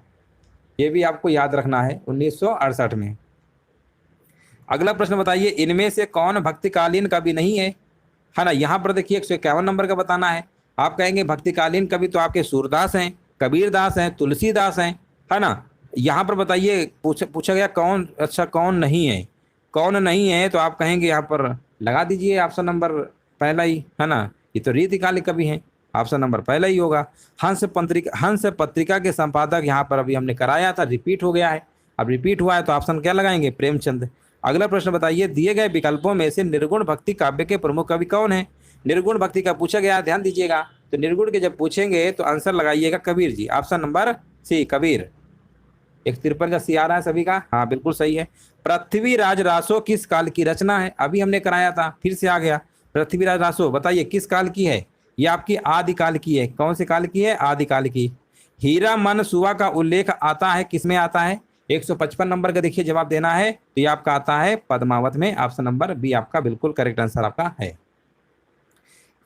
ये भी आपको याद रखना है, 1968 में। अगला प्रश्न बताइए इनमें से कौन भक्तिकालीन कवि नहीं है ना। यहाँ पर देखिए 151 नंबर का बताना है। आप कहेंगे भक्तिकालीन कवि तो आपके सूरदास हैं, कबीरदास हैं, तुलसीदास हैं, है ना। यहाँ पर बताइए पूछा गया कौन, अच्छा कौन नहीं है, कौन नहीं है, तो आप कहेंगे यहाँ पर लगा दीजिए ऑप्शन नंबर पहला ही, है ना। ये तो रीतिकालिक कवि हैं, ऑप्शन नंबर पहला ही होगा। हंस पत्रिका के संपादक यहाँ पर अभी हमने कराया था, रिपीट हो गया है। अब रिपीट हुआ है तो ऑप्शन क्या लगाएंगे? प्रेमचंद। अगला प्रश्न बताइए दिए गए विकल्पों में से निर्गुण भक्ति काव्य के प्रमुख कवि कौन है? निर्गुण भक्ति का पूछा गया, ध्यान दीजिएगा। तो निर्गुण के जब पूछेंगे तो आंसर लगाइएगा Kabir ji, option number C Kabir. 153 का सी आ रहा है सभी का, हाँ बिल्कुल सही है। पृथ्वीराज रासो किस काल की रचना है? अभी हमने कराया था, फिर से आ गया। पृथ्वीराज रासो बताइए किस काल की है? ये आपकी आदिकाल की है। कौन से काल की है? आदिकाल की। हीरा मन सुवा का उल्लेख आता है किसमें आता है? 155 नंबर का देखिए जवाब देना है, तो ये आपका आता है पद्मावत में। ऑप्शन नंबर बी आपका बिल्कुल करेक्ट आंसर आपका है।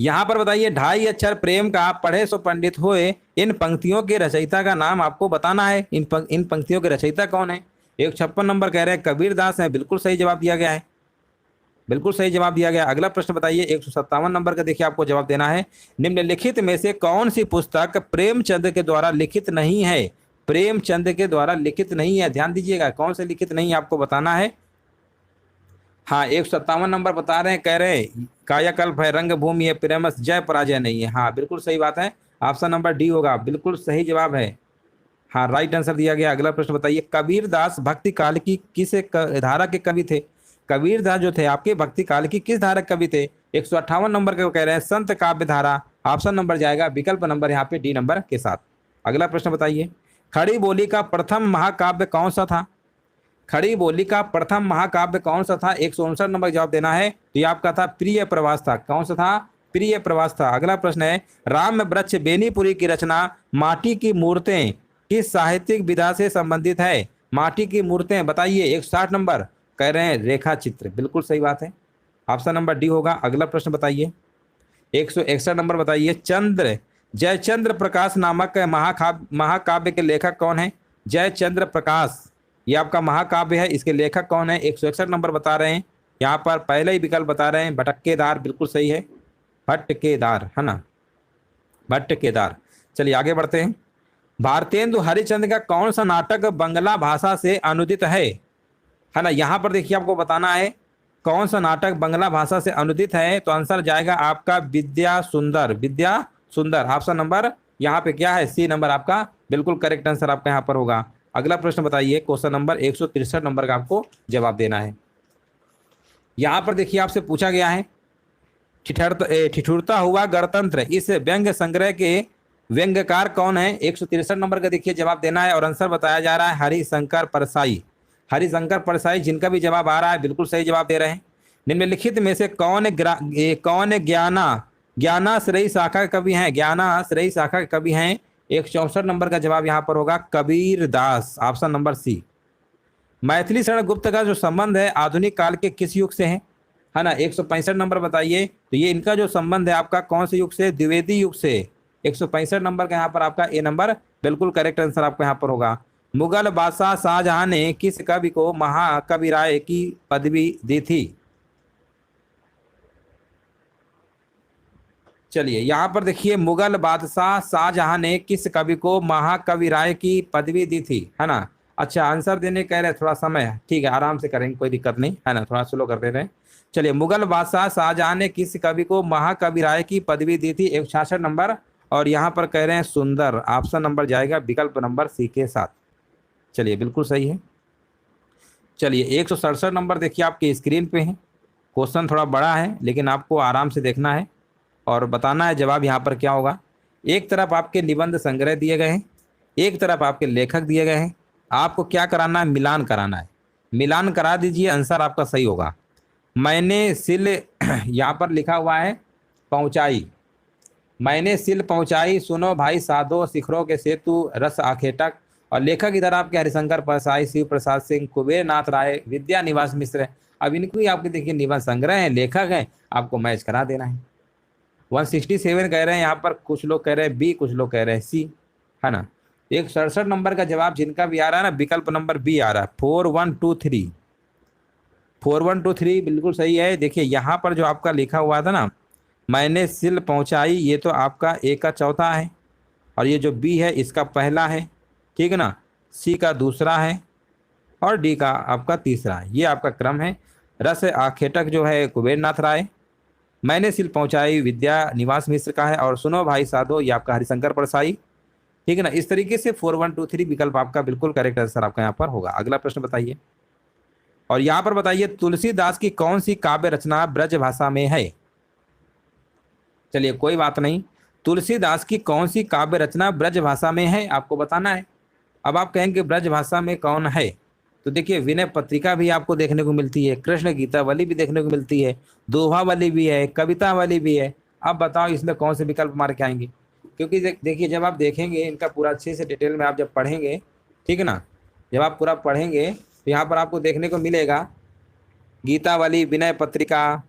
यहाँ पर बताइए ढाई अक्षर प्रेम का पढ़े सो पंडित होए, इन पंक्तियों के रचयिता का नाम आपको बताना है। इन पंक्तियों के रचयिता कौन है? 156 नंबर कह रहे हैं कबीरदास है, बिल्कुल सही जवाब दिया गया है, बिल्कुल सही जवाब दिया गया। अगला प्रश्न बताइए 157 नंबर का देखिए आपको जवाब देना है। निम्नलिखित में से कौन सी पुस्तक प्रेमचंद के द्वारा लिखित नहीं है? प्रेमचंद के द्वारा लिखित नहीं है, ध्यान दीजिएगा कौन से लिखित नहीं है आपको बताना है। हाँ 157 नंबर बता रहे हैं, कह रहे हैं कायाकल्प है, रंगभूमि है, प्रेमस, जय पराजय नहीं है। हाँ बिल्कुल सही बात है, ऑप्शन नंबर डी होगा, बिल्कुल सही जवाब है। हाँ राइट आंसर दिया गया। अगला प्रश्न बताइए कबीरदास भक्ति काल की किस धारा के कवि थे? कबीरदास जो थे आपके भक्ति काल की किस धारा के कवि थे? 158 नंबर के कह रहे हैं संत काव्य धारा, ऑप्शन नंबर जाएगा विकल्प नंबर यहाँ पे डी नंबर के साथ। अगला प्रश्न बताइए खड़ी बोली का प्रथम महाकाव्य कौन सा था? खड़ी बोली का प्रथम महाकाव्य कौन सा था? 159 नंबर जवाब देना है, तो ये आपका था प्रिय प्रवास था। कौन सा था? प्रिय प्रवास था। अगला प्रश्न है राम वृक्ष बेनीपुरी की रचना माटी की मूर्तें किस साहित्यिक विधा से संबंधित है? माटी की मूर्तें बताइए 160 नंबर कह रहे हैं रेखा चित्र, बिल्कुल सही बात है, ऑप्शन नंबर डी होगा। अगला प्रश्न बताइए 161 नंबर बताइए, चंद्र जयचंद्र प्रकाश नामक महाकाव्य के लेखक कौन है? जयचंद्र प्रकाश, ये आपका महाकाव्य है, इसके लेखक कौन है? 161 नंबर बता रहे हैं। यहाँ पर पहले ही विकल्प बता रहे हैं भटकेदार, बिल्कुल सही है, भट्टकेदार है ना, भट्टकेदार। चलिए आगे बढ़ते हैं। भारतेंदु हरिश्चंद्र का कौन सा नाटक बंगला भाषा से अनुदित है ना? यहाँ पर देखिए आपको बताना है कौन सा नाटक बंगला भाषा से अनुदित है, तो आंसर जाएगा आपका विद्या सुंदर, विद्या सुंदर। ऑप्शन नंबर यहाँ पे क्या है? सी नंबर आपका बिल्कुल करेक्ट आंसर आपका यहाँ पर होगा। अगला प्रश्न बताइए, क्वेश्चन नंबर 163 नंबर का आपको जवाब देना है। यहाँ पर देखिए आपसे पूछा गया है ठिठुरता हुआ गणतंत्र, इस व्यंग्य संग्रह के व्यंग्यकार कौन है? 163 नंबर का देखिए जवाब देना है और आंसर बताया जा रहा है हरिशंकर परसाई, हरिशंकर परसाई, जिनका भी जवाब आ रहा है बिल्कुल सही जवाब दे रहे हैं। निम्नलिखित में से कौन ज्ञानाश्रयी शाखा के कवि हैं? ज्ञानाश्रयी शाखा के कवि हैं 164 नंबर का जवाब यहाँ पर होगा Kabir Das, option number C. Maithili Sharan Gupt का जो संबंध है आधुनिक काल के किस युग से है ना? 165 नंबर बताइए, तो ये इनका जो संबंध है आपका कौन से युग से? द्विवेदी युग से। 165 नंबर का यहाँ पर आपका ए नंबर बिल्कुल करेक्ट आंसर आपको यहाँ पर होगा। मुगल बादशाह शाहजहां ने किस कवि को महाकवि राय की पदवी दी थी? चलिए यहाँ पर देखिए, मुगल बादशाह शाहजहां ने किस कवि को महाकवि राय की पदवी दी थी, है ना? अच्छा, आंसर देने कह रहे थोड़ा समय, ठीक है आराम से करेंगे, कोई दिक्कत नहीं है ना, थोड़ा स्लो कर दे रहे हैं। चलिए, मुगल बादशाह शाहजहां ने किस कवि को महाकवि राय की पदवी दी थी? 166 नंबर, और यहाँ पर कह रहे हैं सुंदर, ऑप्शन नंबर जाएगा विकल्प नंबर सी के साथ। चलिए बिल्कुल सही है। चलिए 167 नंबर देखिए आपकी स्क्रीन पे है, क्वेश्चन थोड़ा बड़ा है लेकिन आपको आराम से देखना है और बताना है जवाब यहाँ पर क्या होगा। एक तरफ आपके निबंध संग्रह दिए गए हैं, एक तरफ आपके लेखक दिए गए हैं, आपको क्या कराना है? मिलान कराना है, मिलान करा दीजिए, आंसर आपका सही होगा। मैंने सिल यहाँ पर लिखा हुआ है पहुँचाई, मैंने सिल पहुँचाई, सुनो भाई साधो, शिखरों के सेतु, रस आखेटक, और लेखक इधर आपके हरिशंकर परसाई, शिव प्रसाद सिंह, कुबेर नाथ राय, विद्या निवास मिश्र। अब इनको ही आपके देखिए निबंध संग्रह है, लेखक हैं, आपको मैच करा देना है। 167 कह रहे हैं यहाँ पर, कुछ लोग कह रहे हैं बी, कुछ लोग कह रहे हैं सी, है ना? 167 नंबर का जवाब जिनका भी आ रहा है ना, विकल्प नंबर बी आ रहा है, 4123, 4123 बिल्कुल सही है। देखिए यहाँ पर जो आपका लिखा हुआ था ना, मैंने सिल पहुँचाई, ये तो आपका ए का चौथा है, और ये जो बी है इसका पहला है, ठीक है ना, सी का दूसरा है, और डी का आपका तीसरा है, ये आपका क्रम है। रस आखेटक जो है कुबेर नाथ राय, मैंने सिल पहुँचाई विद्या निवास मिश्र का है, और सुनो भाई साधो ये आपका हरिशंकर परसाई, ठीक है ना। इस तरीके से 4123 विकल्प आपका बिल्कुल करेक्ट आंसर आपका यहाँ पर होगा। अगला प्रश्न बताइए, और यहाँ पर बताइए तुलसीदास की कौन सी काव्य रचना ब्रज भाषा में है? चलिए कोई बात नहीं, तुलसीदास की कौन सी काव्य रचना ब्रज भाषा में है आपको बताना है। अब आप कहेंगे ब्रज भाषा में कौन है, तो देखिए विनय पत्रिका भी आपको देखने को मिलती है, कृष्ण गीतावली भी देखने को मिलती है, दोहावली भी है, कवितावली भी है। अब बताओ इसमें कौन से विकल्प मार के आएंगे? क्योंकि देखिए जब आप देखेंगे इनका पूरा अच्छे से डिटेल में आप जब पढ़ेंगे, ठीक है ना, जब आप पूरा पढ़ेंगे तो यहाँ पर आपको देखने को मिलेगा गीतावली, विनय पत्रिका,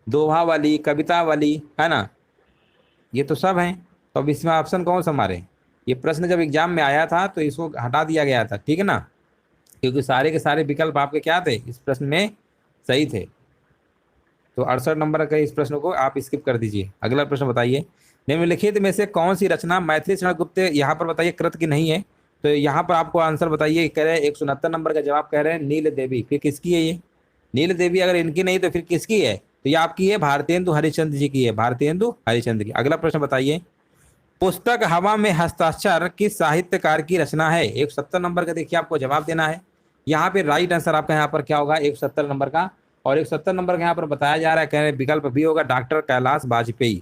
दोहावली, कवितावली, है ना, ये तो सब हैं। तो अब इसमें ऑप्शन कौन सा मारे? ये प्रश्न जब एग्जाम में आया था तो इसको हटा दिया गया था, ठीक है ना, क्योंकि सारे के सारे विकल्प आपके क्या थे इस प्रश्न में सही थे। तो 68 नंबर का इस प्रश्न को आप स्किप कर दीजिए। अगला प्रश्न बताइए, निम्नलिखित में से कौन सी रचना मैथिली शरण गुप्त यहाँ पर बताइए कृत की नहीं है? तो यहाँ पर आपको आंसर बताइए, कह रहे हैं 169 नंबर का जवाब कह रहे हैं नील देवी। फिर किसकी है ये नील देवी? अगर इनकी नहीं तो फिर किसकी है? तो ये आपकी है भारतेंदु हरिश्चंद्र जी की है, भारतेंदु हरिश्चंद्र की। अगला प्रश्न बताइए, पुस्तक हवा में हस्ताक्षर किस साहित्यकार की रचना है? 170 नंबर का देखिए आपको जवाब देना है। यहाँ पे राइट आंसर आपका यहाँ पर क्या होगा? 170 नंबर का। और 170 नंबर का यहाँ पर बताया जा रहा है, कह रहे विकल्प भी होगा डॉक्टर कैलाश वाजपेयी।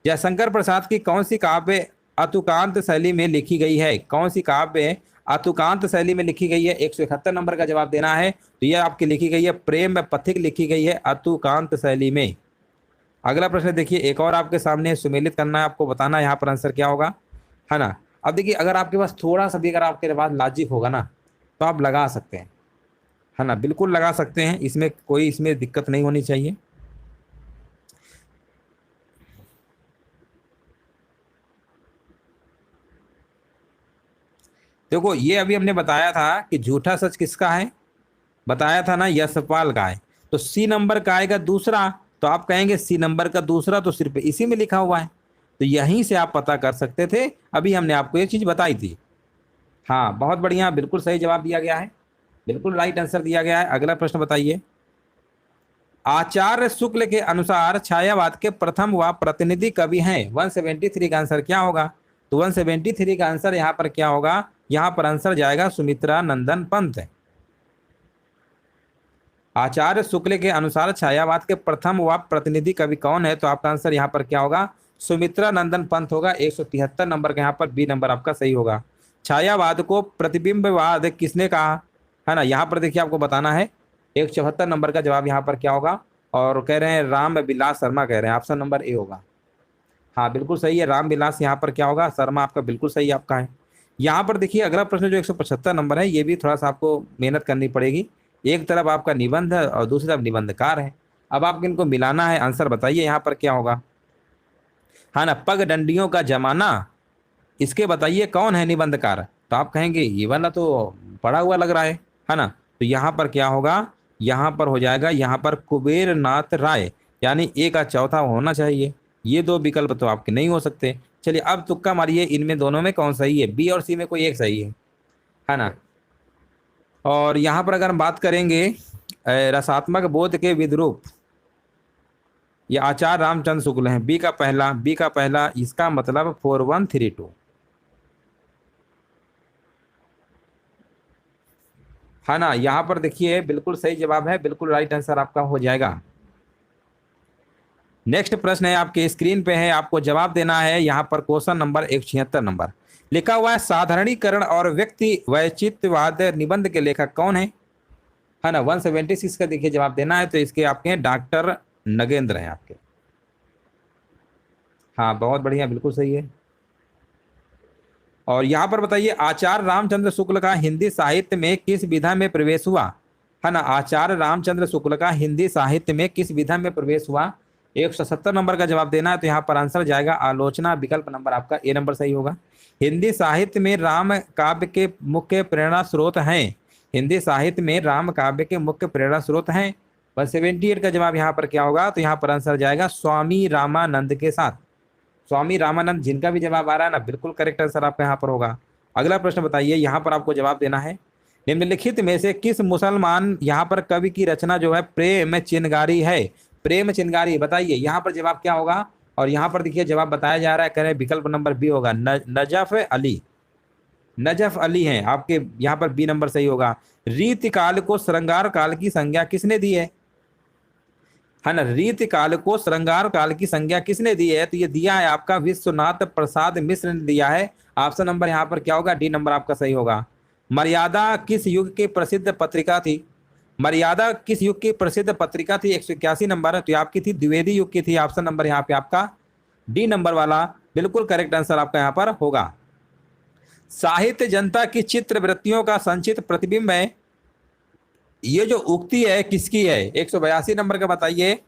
जयशंकर प्रसाद की कौन सी काव्य अतुकांत शैली में लिखी गई है? कौन सी काव्य अतुकांत शैली में लिखी गई है? 171 नंबर का जवाब देना है। तो यह आपकी लिखी गई है प्रेम पथिक, लिखी गई है अतुकांत शैली में। अगला प्रश्न देखिए, एक और आपके सामने सुमेलित करना है, आपको बताना है यहाँ पर आंसर क्या होगा, है ना। अब देखिए अगर आपके पास थोड़ा सा भी अगर आपके पास लॉजिक होगा ना तो आप लगा सकते हैं, है ना, बिल्कुल लगा सकते हैं, इसमें कोई इसमें दिक्कत नहीं होनी चाहिए। देखो ये अभी हमने बताया था कि झूठा सच किसका है, बताया था ना, यशपाल का है। तो सी नंबर का आएगा दूसरा, तो आप कहेंगे सी नंबर का दूसरा तो सिर्फ इसी में लिखा हुआ है, तो यहीं से आप पता कर सकते थे। अभी हमने आपको ये चीज बताई थी। हाँ बहुत बढ़िया, बिल्कुल सही जवाब दिया गया है, बिल्कुल राइट आंसर दिया गया है। अगला प्रश्न बताइए। आचार्य शुक्ल के अनुसार छायावाद के प्रथम व प्रतिनिधि कवि हैं। 173 का आंसर क्या होगा? तो 173 का आंसर यहाँ पर क्या होगा? यहाँ पर आंसर जाएगा सुमित्रा नंदन पंत। आचार्य शुक्ल के अनुसार छायावाद के प्रथम व प्रतिनिधि कवि कौन है? तो आपका आंसर यहाँ पर क्या होगा? सुमित्रा नंदन पंत होगा। 173 नंबर का यहाँ पर बी नंबर आपका सही होगा। छायावाद को प्रतिबिंबवाद किसने कहा? है ना, यहाँ पर देखिए आपको बताना है। 174 नंबर का जवाब यहाँ पर क्या होगा? और कह रहे हैं राम विलास शर्मा कह रहे हैं, ऑप्शन नंबर ए होगा। हाँ बिल्कुल सही है, राम विलास यहाँ पर क्या होगा? शर्मा आपका बिल्कुल सही आपका है। यहाँ पर देखिए अगला प्रश्न जो 175 नंबर है, ये भी थोड़ा सा आपको मेहनत करनी पड़ेगी। एक तरफ आपका निबंध है और दूसरी तरफ निबंधकार है। अब आपको इनको मिलाना है। आंसर बताइए यहाँ पर क्या होगा? हाँ ना, पगडंडियों का जमाना, इसके बताइए कौन है निबंधकार? तो आप कहेंगे ये वाला तो पढ़ा हुआ लग रहा है ना। तो यहाँ पर क्या होगा? यहाँ पर हो जाएगा यहाँ पर कुबेर नाथ राय, यानी ए का चौथा होना चाहिए। ये दो विकल्प तो आपके नहीं हो सकते। चलिए अब तुक्का मारिए, इनमें दोनों में कौन सही है? बी और सी में कोई एक सही है ना। और यहाँ पर अगर हम बात करेंगे रसात्मक बोध के विद्रूप, ये आचार्य रामचंद्र शुक्ल हैं। बी का पहला, इसका मतलब 4132। है ना, यहाँ पर देखिए बिल्कुल सही जवाब है, बिल्कुल राइट आंसर आपका हो जाएगा। नेक्स्ट प्रश्न है आपके स्क्रीन पे है, आपको जवाब देना है। यहाँ पर क्वेश्चन नंबर 176 नंबर लिखा हुआ है, साधारणीकरण और व्यक्ति वैचित्रवाद निबंध के लेखक कौन है ना। 176 का देखिए जवाब देना है, तो इसके आपके हैं डॉक्टर नगेंद्र हैं आपके। हाँ बहुत बढ़िया, बिल्कुल सही है। और यहाँ पर बताइए, आचार्य रामचंद्र शुक्ल का हिंदी साहित्य में किस विधा में प्रवेश हुआ? है ना, आचार्य रामचंद्र शुक्ल का हिंदी साहित्य में किस विधा में प्रवेश हुआ? 170 नंबर का जवाब देना है, तो यहाँ पर आंसर जाएगा आलोचना, विकल्प नंबर आपका ए नंबर सही होगा। हिंदी साहित्य में राम काव्य के मुख्य प्रेरणा स्रोत हैं। हिंदी साहित्य में राम काव्य के मुख्य प्रेरणा स्रोत हैं। 178 का जवाब यहाँ पर क्या होगा? तो यहाँ पर आंसर जाएगा स्वामी रामानंद के साथ। स्वामी रामानंद, जिनका भी जवाब आ रहा है ना, बिल्कुल करेक्ट आंसर आपका यहाँ पर होगा। अगला प्रश्न बताइए, यहाँ पर आपको जवाब देना है। निम्नलिखित में से किस मुसलमान यहाँ पर कवि की रचना जो है प्रेम चिनगारी है? प्रेम चिनगारी बताइए, यहाँ पर जवाब क्या होगा? और यहाँ पर देखिए जवाब बताया जा रहा है, कह रहे हैं विकल्प नंबर बी होगा, नजफ अली। नजफ अली हैं आपके, यहाँ पर बी नंबर सही होगा। रीति काल को श्रृंगार काल की संज्ञा किसने दी है ना, रीति काल को श्रृंगार काल की संज्ञा किसने दी है? तो ये दिया है आपका विश्वनाथ प्रसाद मिश्र ने दिया है। ऑप्शन नंबर यहाँ पर क्या होगा? डी नंबर आपका सही होगा। मर्यादा किस युग की प्रसिद्ध पत्रिका थी? मर्यादा किस युग की प्रसिद्ध पत्रिका थी? 181 नंबर है, तो आपकी थी द्विवेदी युग की थी। ऑप्शन नंबर यहाँ पे आपका डी नंबर वाला बिल्कुल करेक्ट आंसर आपका यहाँ पर होगा। साहित्य जनता की चित्र वृत्तियों का संचित प्रतिबिंब है, ये जो उक्ति है किसकी है? 182 नंबर का बताइए।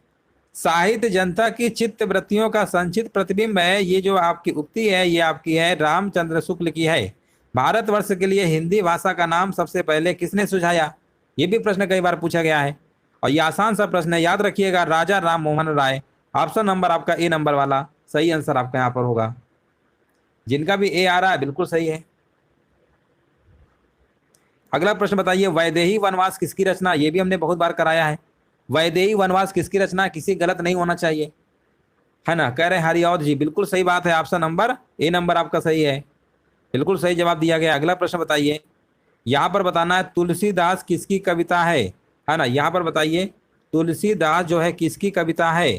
साहित्य जनता की चित्त वृत्तियों का संचित प्रतिबिंब है, ये जो आपकी उक्ति है ये आपकी है रामचंद्र शुक्ल की है। भारतवर्ष के लिए हिंदी भाषा का नाम सबसे पहले किसने सुझाया? ये भी प्रश्न कई बार पूछा गया है और ये आसान सा प्रश्न है, याद रखिएगा, राजा राम मोहन राय। ऑप्शन नंबर आपका ए नंबर वाला सही आंसर आपका यहाँ पर होगा। जिनका भी ए आ रहा है बिल्कुल सही है। अगला प्रश्न बताइए, वैदेही वनवास किसकी रचना? ये भी हमने बहुत बार कराया है। वैदेही वनवास किसकी रचना? किसी गलत नहीं होना चाहिए, है ना। कह रहे हैं हरिऔध जी, बिल्कुल सही बात है। ऑप्शन नंबर ए नंबर आपका सही है, बिल्कुल सही जवाब दिया गया। अगला प्रश्न बताइए, यहाँ पर बताना है तुलसीदास किसकी कविता है ना। यहाँ पर बताइए तुलसीदास जो है किसकी कविता है?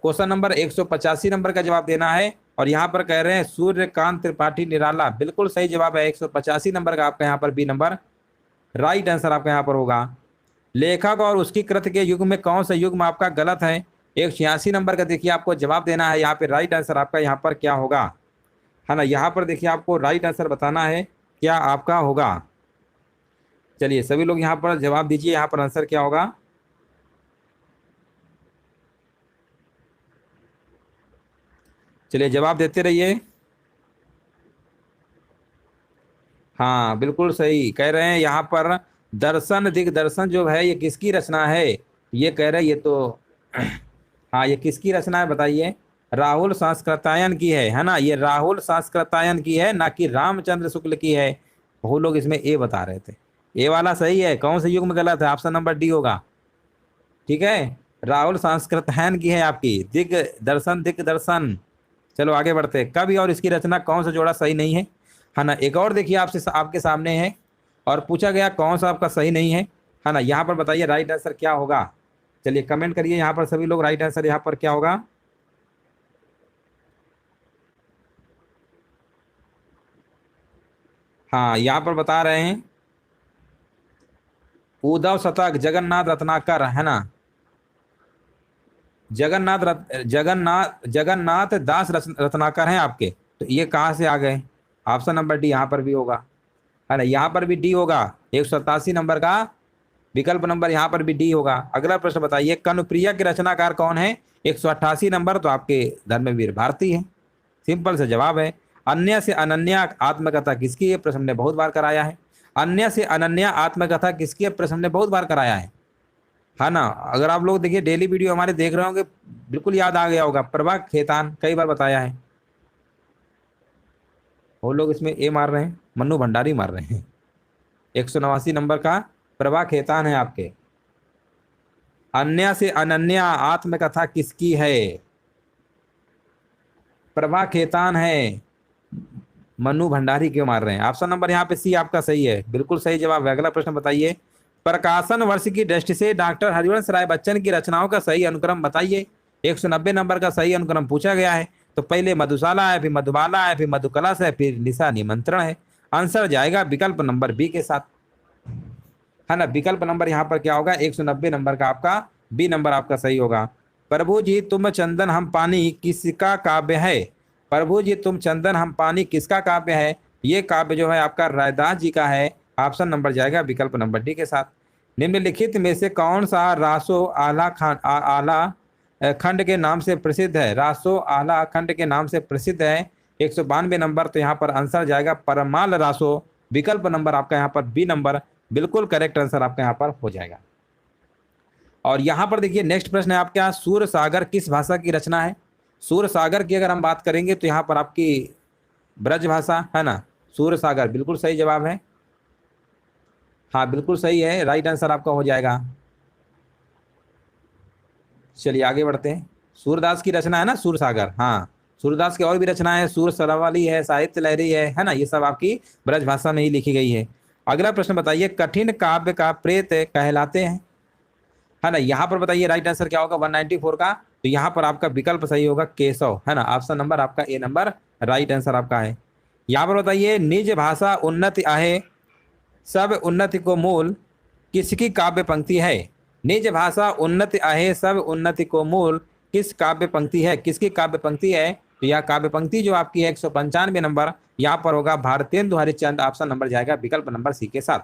क्वेश्चन नंबर 185 नंबर का जवाब देना है। और यहाँ पर कह रहे हैं सूर्यकांत त्रिपाठी निराला, बिल्कुल सही जवाब है। 185 नंबर का आपका यहाँ पर बी नंबर राइट आंसर आपका यहाँ पर होगा। लेखक और उसकी कृति के युग में कौन सा युग्म आपका गलत है? 186 नंबर का देखिए आपको जवाब देना है। यहाँ पे राइट आंसर आपका यहाँ पर क्या होगा, है ना। यहाँ पर देखिए आपको राइट आंसर बताना है क्या आपका होगा। चलिए सभी लोग यहाँ पर जवाब दीजिए, यहाँ पर आंसर क्या होगा। चलिए जवाब देते रहिए। हाँ बिल्कुल सही कह रहे हैं यहाँ पर। दर्शन दिग्दर्शन जो है ये किसकी रचना है, ये कह रहे हैं ये तो हाँ ये किसकी रचना है बताइए। राहुल सांस्कृतायन की है ना, ये राहुल सांस्कृतायन की है, ना कि रामचंद्र शुक्ल की है। बहुत लोग इसमें ए बता रहे थे। ए वाला सही है, कौन से युग में गलत है, ऑप्शन नंबर डी होगा। ठीक है, राहुल सांस्कृतायन की है आपकी, दिग्दर्शन। चलो आगे बढ़ते हैं। कवि और इसकी रचना कौन सा जोड़ा सही नहीं है ना। एक और देखिए आपसे आपके सामने है और पूछा गया कौन सा आपका सही नहीं है ना। यहाँ पर बताइए राइट आंसर क्या होगा। चलिए कमेंट करिए यहाँ पर सभी लोग, राइट आंसर यहाँ पर क्या होगा। हाँ यहाँ पर बता रहे हैं उद्धव शतक जगन्नाथ रत्नाकर है ना। जगन्नाथ दास रत्नाकर हैं आपके, तो ये कहाँ से आ गए। ऑप्शन नंबर डी यहाँ पर भी होगा है ना, यहाँ पर भी डी होगा। 187 नंबर का विकल्प नंबर यहाँ पर भी डी होगा। अगला प्रश्न बताइए कनुप्रिया के रचनाकार कौन है। 188 नंबर तो आपके धर्मवीर भारती है, सिंपल से जवाब है। अन्य से अनन्या आत्मकथा किसकी, ये प्रश्न ने बहुत बार कराया है। अन्य से अनन्या आत्मकथा किसकी, ये प्रश्न ने बहुत बार कराया है ना। अगर आप लोग देखिए डेली वीडियो हमारे देख रहे होंगे, बिल्कुल याद आ गया होगा। प्रभा खेतान कई बार बताया है। वो लोग इसमें ए मार रहे हैं, मन्नू भंडारी मार रहे हैं। 189 नंबर का प्रभा खेतान है आपके। अन्य से अनन्या आत्मकथा किसकी है, प्रभा खेतान है। मन्नू भंडारी क्यों मार रहे हैं। ऑप्शन नंबर यहाँ पे सी आपका सही है, बिल्कुल सही जवाब है। अगला प्रश्न बताइए प्रकाशन वर्ष की दृष्टि से डॉक्टर हरिवंश राय बच्चन की रचनाओं का सही अनुक्रम बताइए। 190 नंबर का सही अनुक्रम पूछा गया है। तो पहले मधुशाला है, फिर मधुबाला है, फिर मधुकलश है, फिर निशा निमंत्रण है। आंसर जाएगा विकल्प नंबर बी के साथ है ना। विकल्प नंबर यहाँ पर क्या होगा, 190 नंबर का आपका बी नंबर आपका सही होगा। प्रभु जी तुम चंदन हम पानी किसका काव्य है। प्रभु जी तुम चंदन हम पानी किसका काव्य है, ये काव्य जो है आपका रैदास जी का है। ऑप्शन नंबर जाएगा विकल्प नंबर डी के साथ। निम्नलिखित में से कौन सा रासो आला खंड के नाम से प्रसिद्ध है। रासो आला खंड के नाम से प्रसिद्ध है। 192 नंबर, तो यहाँ पर आंसर जाएगा परमाल रासो। विकल्प नंबर आपका यहाँ पर बी नंबर बिल्कुल करेक्ट आंसर आपका यहाँ पर हो जाएगा। और यहाँ पर देखिए नेक्स्ट प्रश्न है आपके यहाँ, सूर सागर किस भाषा की रचना है। सूर सागर की अगर हम बात करेंगे तो यहाँ पर आपकी ब्रज भाषा है ना। सूर सागर बिल्कुल सही जवाब है, हाँ बिल्कुल सही है, राइट आंसर आपका हो जाएगा। चलिए आगे बढ़ते हैं। सूरदास की रचना है ना सूर सागर, हाँ सूरदास की और भी रचनाएं है, सूर सरावली है, साहित्य लहरी है ना, ये सब आपकी ब्रज भाषा में ही लिखी गई है। अगला प्रश्न बताइए कठिन काव्य का प्रेत कहलाते हैं है ना। यहाँ पर बताइए राइट आंसर क्या होगा 194 का। तो यहाँ पर आपका विकल्प सही होगा केशव है ना। ऑप्शन नंबर आपका ए नंबर राइट आंसर आपका है। यहाँ पर बताइए निज भाषा उन्नति आहे सब उन्नति को मूल किसकी काव्य पंक्ति है। निज भाषा उन्नति आहे सब उन्नति को मूल किस काव्य पंक्ति है, किसकी काव्य पंक्ति है। तो यह काव्य पंक्ति जो आपकी है 195 नंबर यहाँ पर होगा भारतेंदु हरिश्चंद्र। ऑप्शन नंबर जाएगा विकल्प नंबर सी के साथ।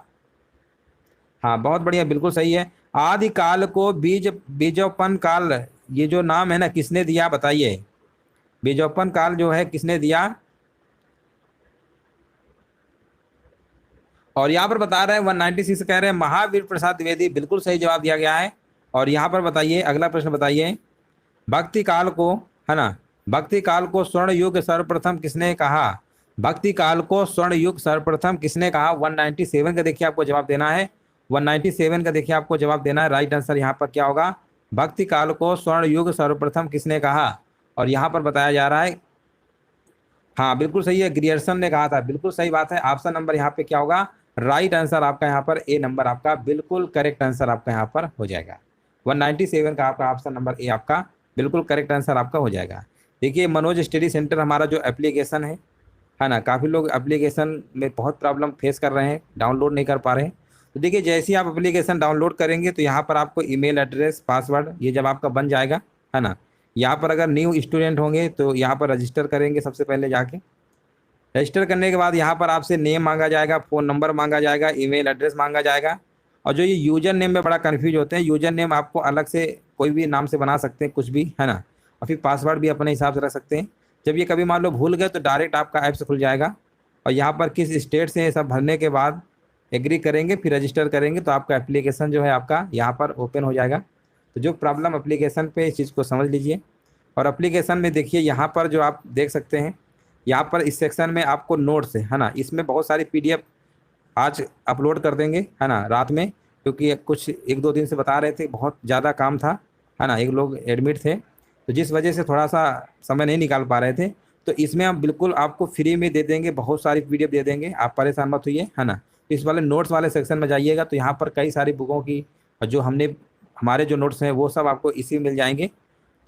हाँ बहुत बढ़िया बिल्कुल सही है। आदि काल को बीजोपन काल ये जो नाम है ना किसने दिया बताइए। बीजोपन काल जो है किसने दिया। और यहाँ पर बता रहे हैं 196 कह रहे हैं महावीर प्रसाद द्विवेदी, बिल्कुल सही जवाब दिया गया है। और यहाँ पर बताइए अगला प्रश्न बताइए भक्ति काल को है ना, भक्ति काल को स्वर्ण युग सर्वप्रथम किसने कहा। भक्ति काल को स्वर्ण युग सर्वप्रथम किसने कहा। 197 का देखिए आपको जवाब देना है। 197 का देखिए आपको जवाब देना है। राइट आंसर यहाँ पर क्या होगा, भक्ति काल को स्वर्ण युग सर्वप्रथम किसने कहा। और यहाँ पर बताया जा रहा है हाँ बिल्कुल सही है, ग्रियर्सन ने कहा था, बिल्कुल सही बात है। ऑप्शन नंबर यहाँ पे क्या होगा, राइट आंसर आपका यहाँ पर ए नंबर आपका बिल्कुल करेक्ट आंसर आपका यहाँ पर हो जाएगा। 197 का आपका ऑप्शन नंबर ए आपका बिल्कुल करेक्ट आंसर आपका हो जाएगा। देखिए मनोज स्टडी सेंटर हमारा जो एप्लीकेशन है ना, काफ़ी लोग एप्लीकेशन में बहुत प्रॉब्लम फेस कर रहे हैं, डाउनलोड नहीं कर पा रहे हैं। तो देखिए जैसे ही आप एप्लीकेशन डाउनलोड करेंगे तो यहाँ पर आपको ईमेल एड्रेस पासवर्ड ये जब आपका बन जाएगा है ना, यहाँ पर अगर न्यू स्टूडेंट होंगे तो यहाँ पर रजिस्टर करेंगे सबसे पहले जाके। रजिस्टर करने के बाद यहाँ पर आपसे नेम मांगा जाएगा, फ़ोन नंबर मांगा जाएगा, ईमेल एड्रेस मांगा जाएगा। और जो ये यूज़र नेम में बड़ा कन्फ्यूज होते हैं, यूज़र नेम आपको अलग से कोई भी नाम से बना सकते हैं, कुछ भी, है ना। और फिर पासवर्ड भी अपने हिसाब से रख सकते हैं। जब ये कभी मान लो भूल गए तो डायरेक्ट आपका ऐप से खुल जाएगा। और यहाँ पर किस स्टेट से ये सब भरने के बाद एग्री करेंगे, फिर रजिस्टर करेंगे, तो आपका एप्लीकेशन जो है आपका यहाँ पर ओपन हो जाएगा। तो जो प्रॉब्लम एप्लीकेशन पे, इस चीज़ को समझ लीजिए। और एप्लीकेशन में देखिए यहाँ पर जो आप देख सकते हैं, यहाँ पर इस सेक्शन में आपको नोट्स है ना, इसमें बहुत सारी PDF आज अपलोड कर देंगे, है ना, रात में, क्योंकि कुछ 1-2 दिन से बता रहे थे बहुत ज़्यादा काम था, है ना, एक लोग एडमिट थे, तो जिस वजह से थोड़ा सा समय नहीं निकाल पा रहे थे। तो इसमें हम बिल्कुल आपको फ्री में दे देंगे, बहुत सारी PDF दे देंगे, आप परेशान मत होइए, है ना। इस वाले नोट्स वाले सेक्शन में जाइएगा तो यहाँ पर कई सारी बुकों की, और जो हमारे जो नोट्स हैं वो सब आपको इसी में मिल जाएंगे,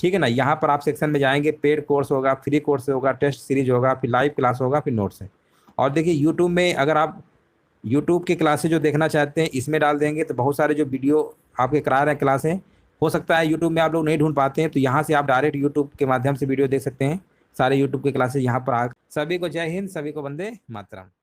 ठीक है ना। यहाँ पर आप सेक्शन में जाएंगे, पेड कोर्स होगा, फ्री कोर्स होगा, टेस्ट सीरीज होगा, फिर लाइव क्लास होगा, फिर नोट्स है। और देखिए यूट्यूब में अगर आप यूट्यूब की क्लासेज जो देखना चाहते हैं इसमें डाल देंगे तो बहुत सारे जो वीडियो आपके करा रहे हैं क्लासें, हो सकता है यूट्यूब में आप लोग नहीं ढूंढ पाते हैं, तो यहाँ से आप डायरेक्ट यूट्यूब के माध्यम से वीडियो देख सकते हैं। सारे यूट्यूब के क्लासेज यहाँ पर आ। सभी को जय हिंद, सभी को वंदे मातरम।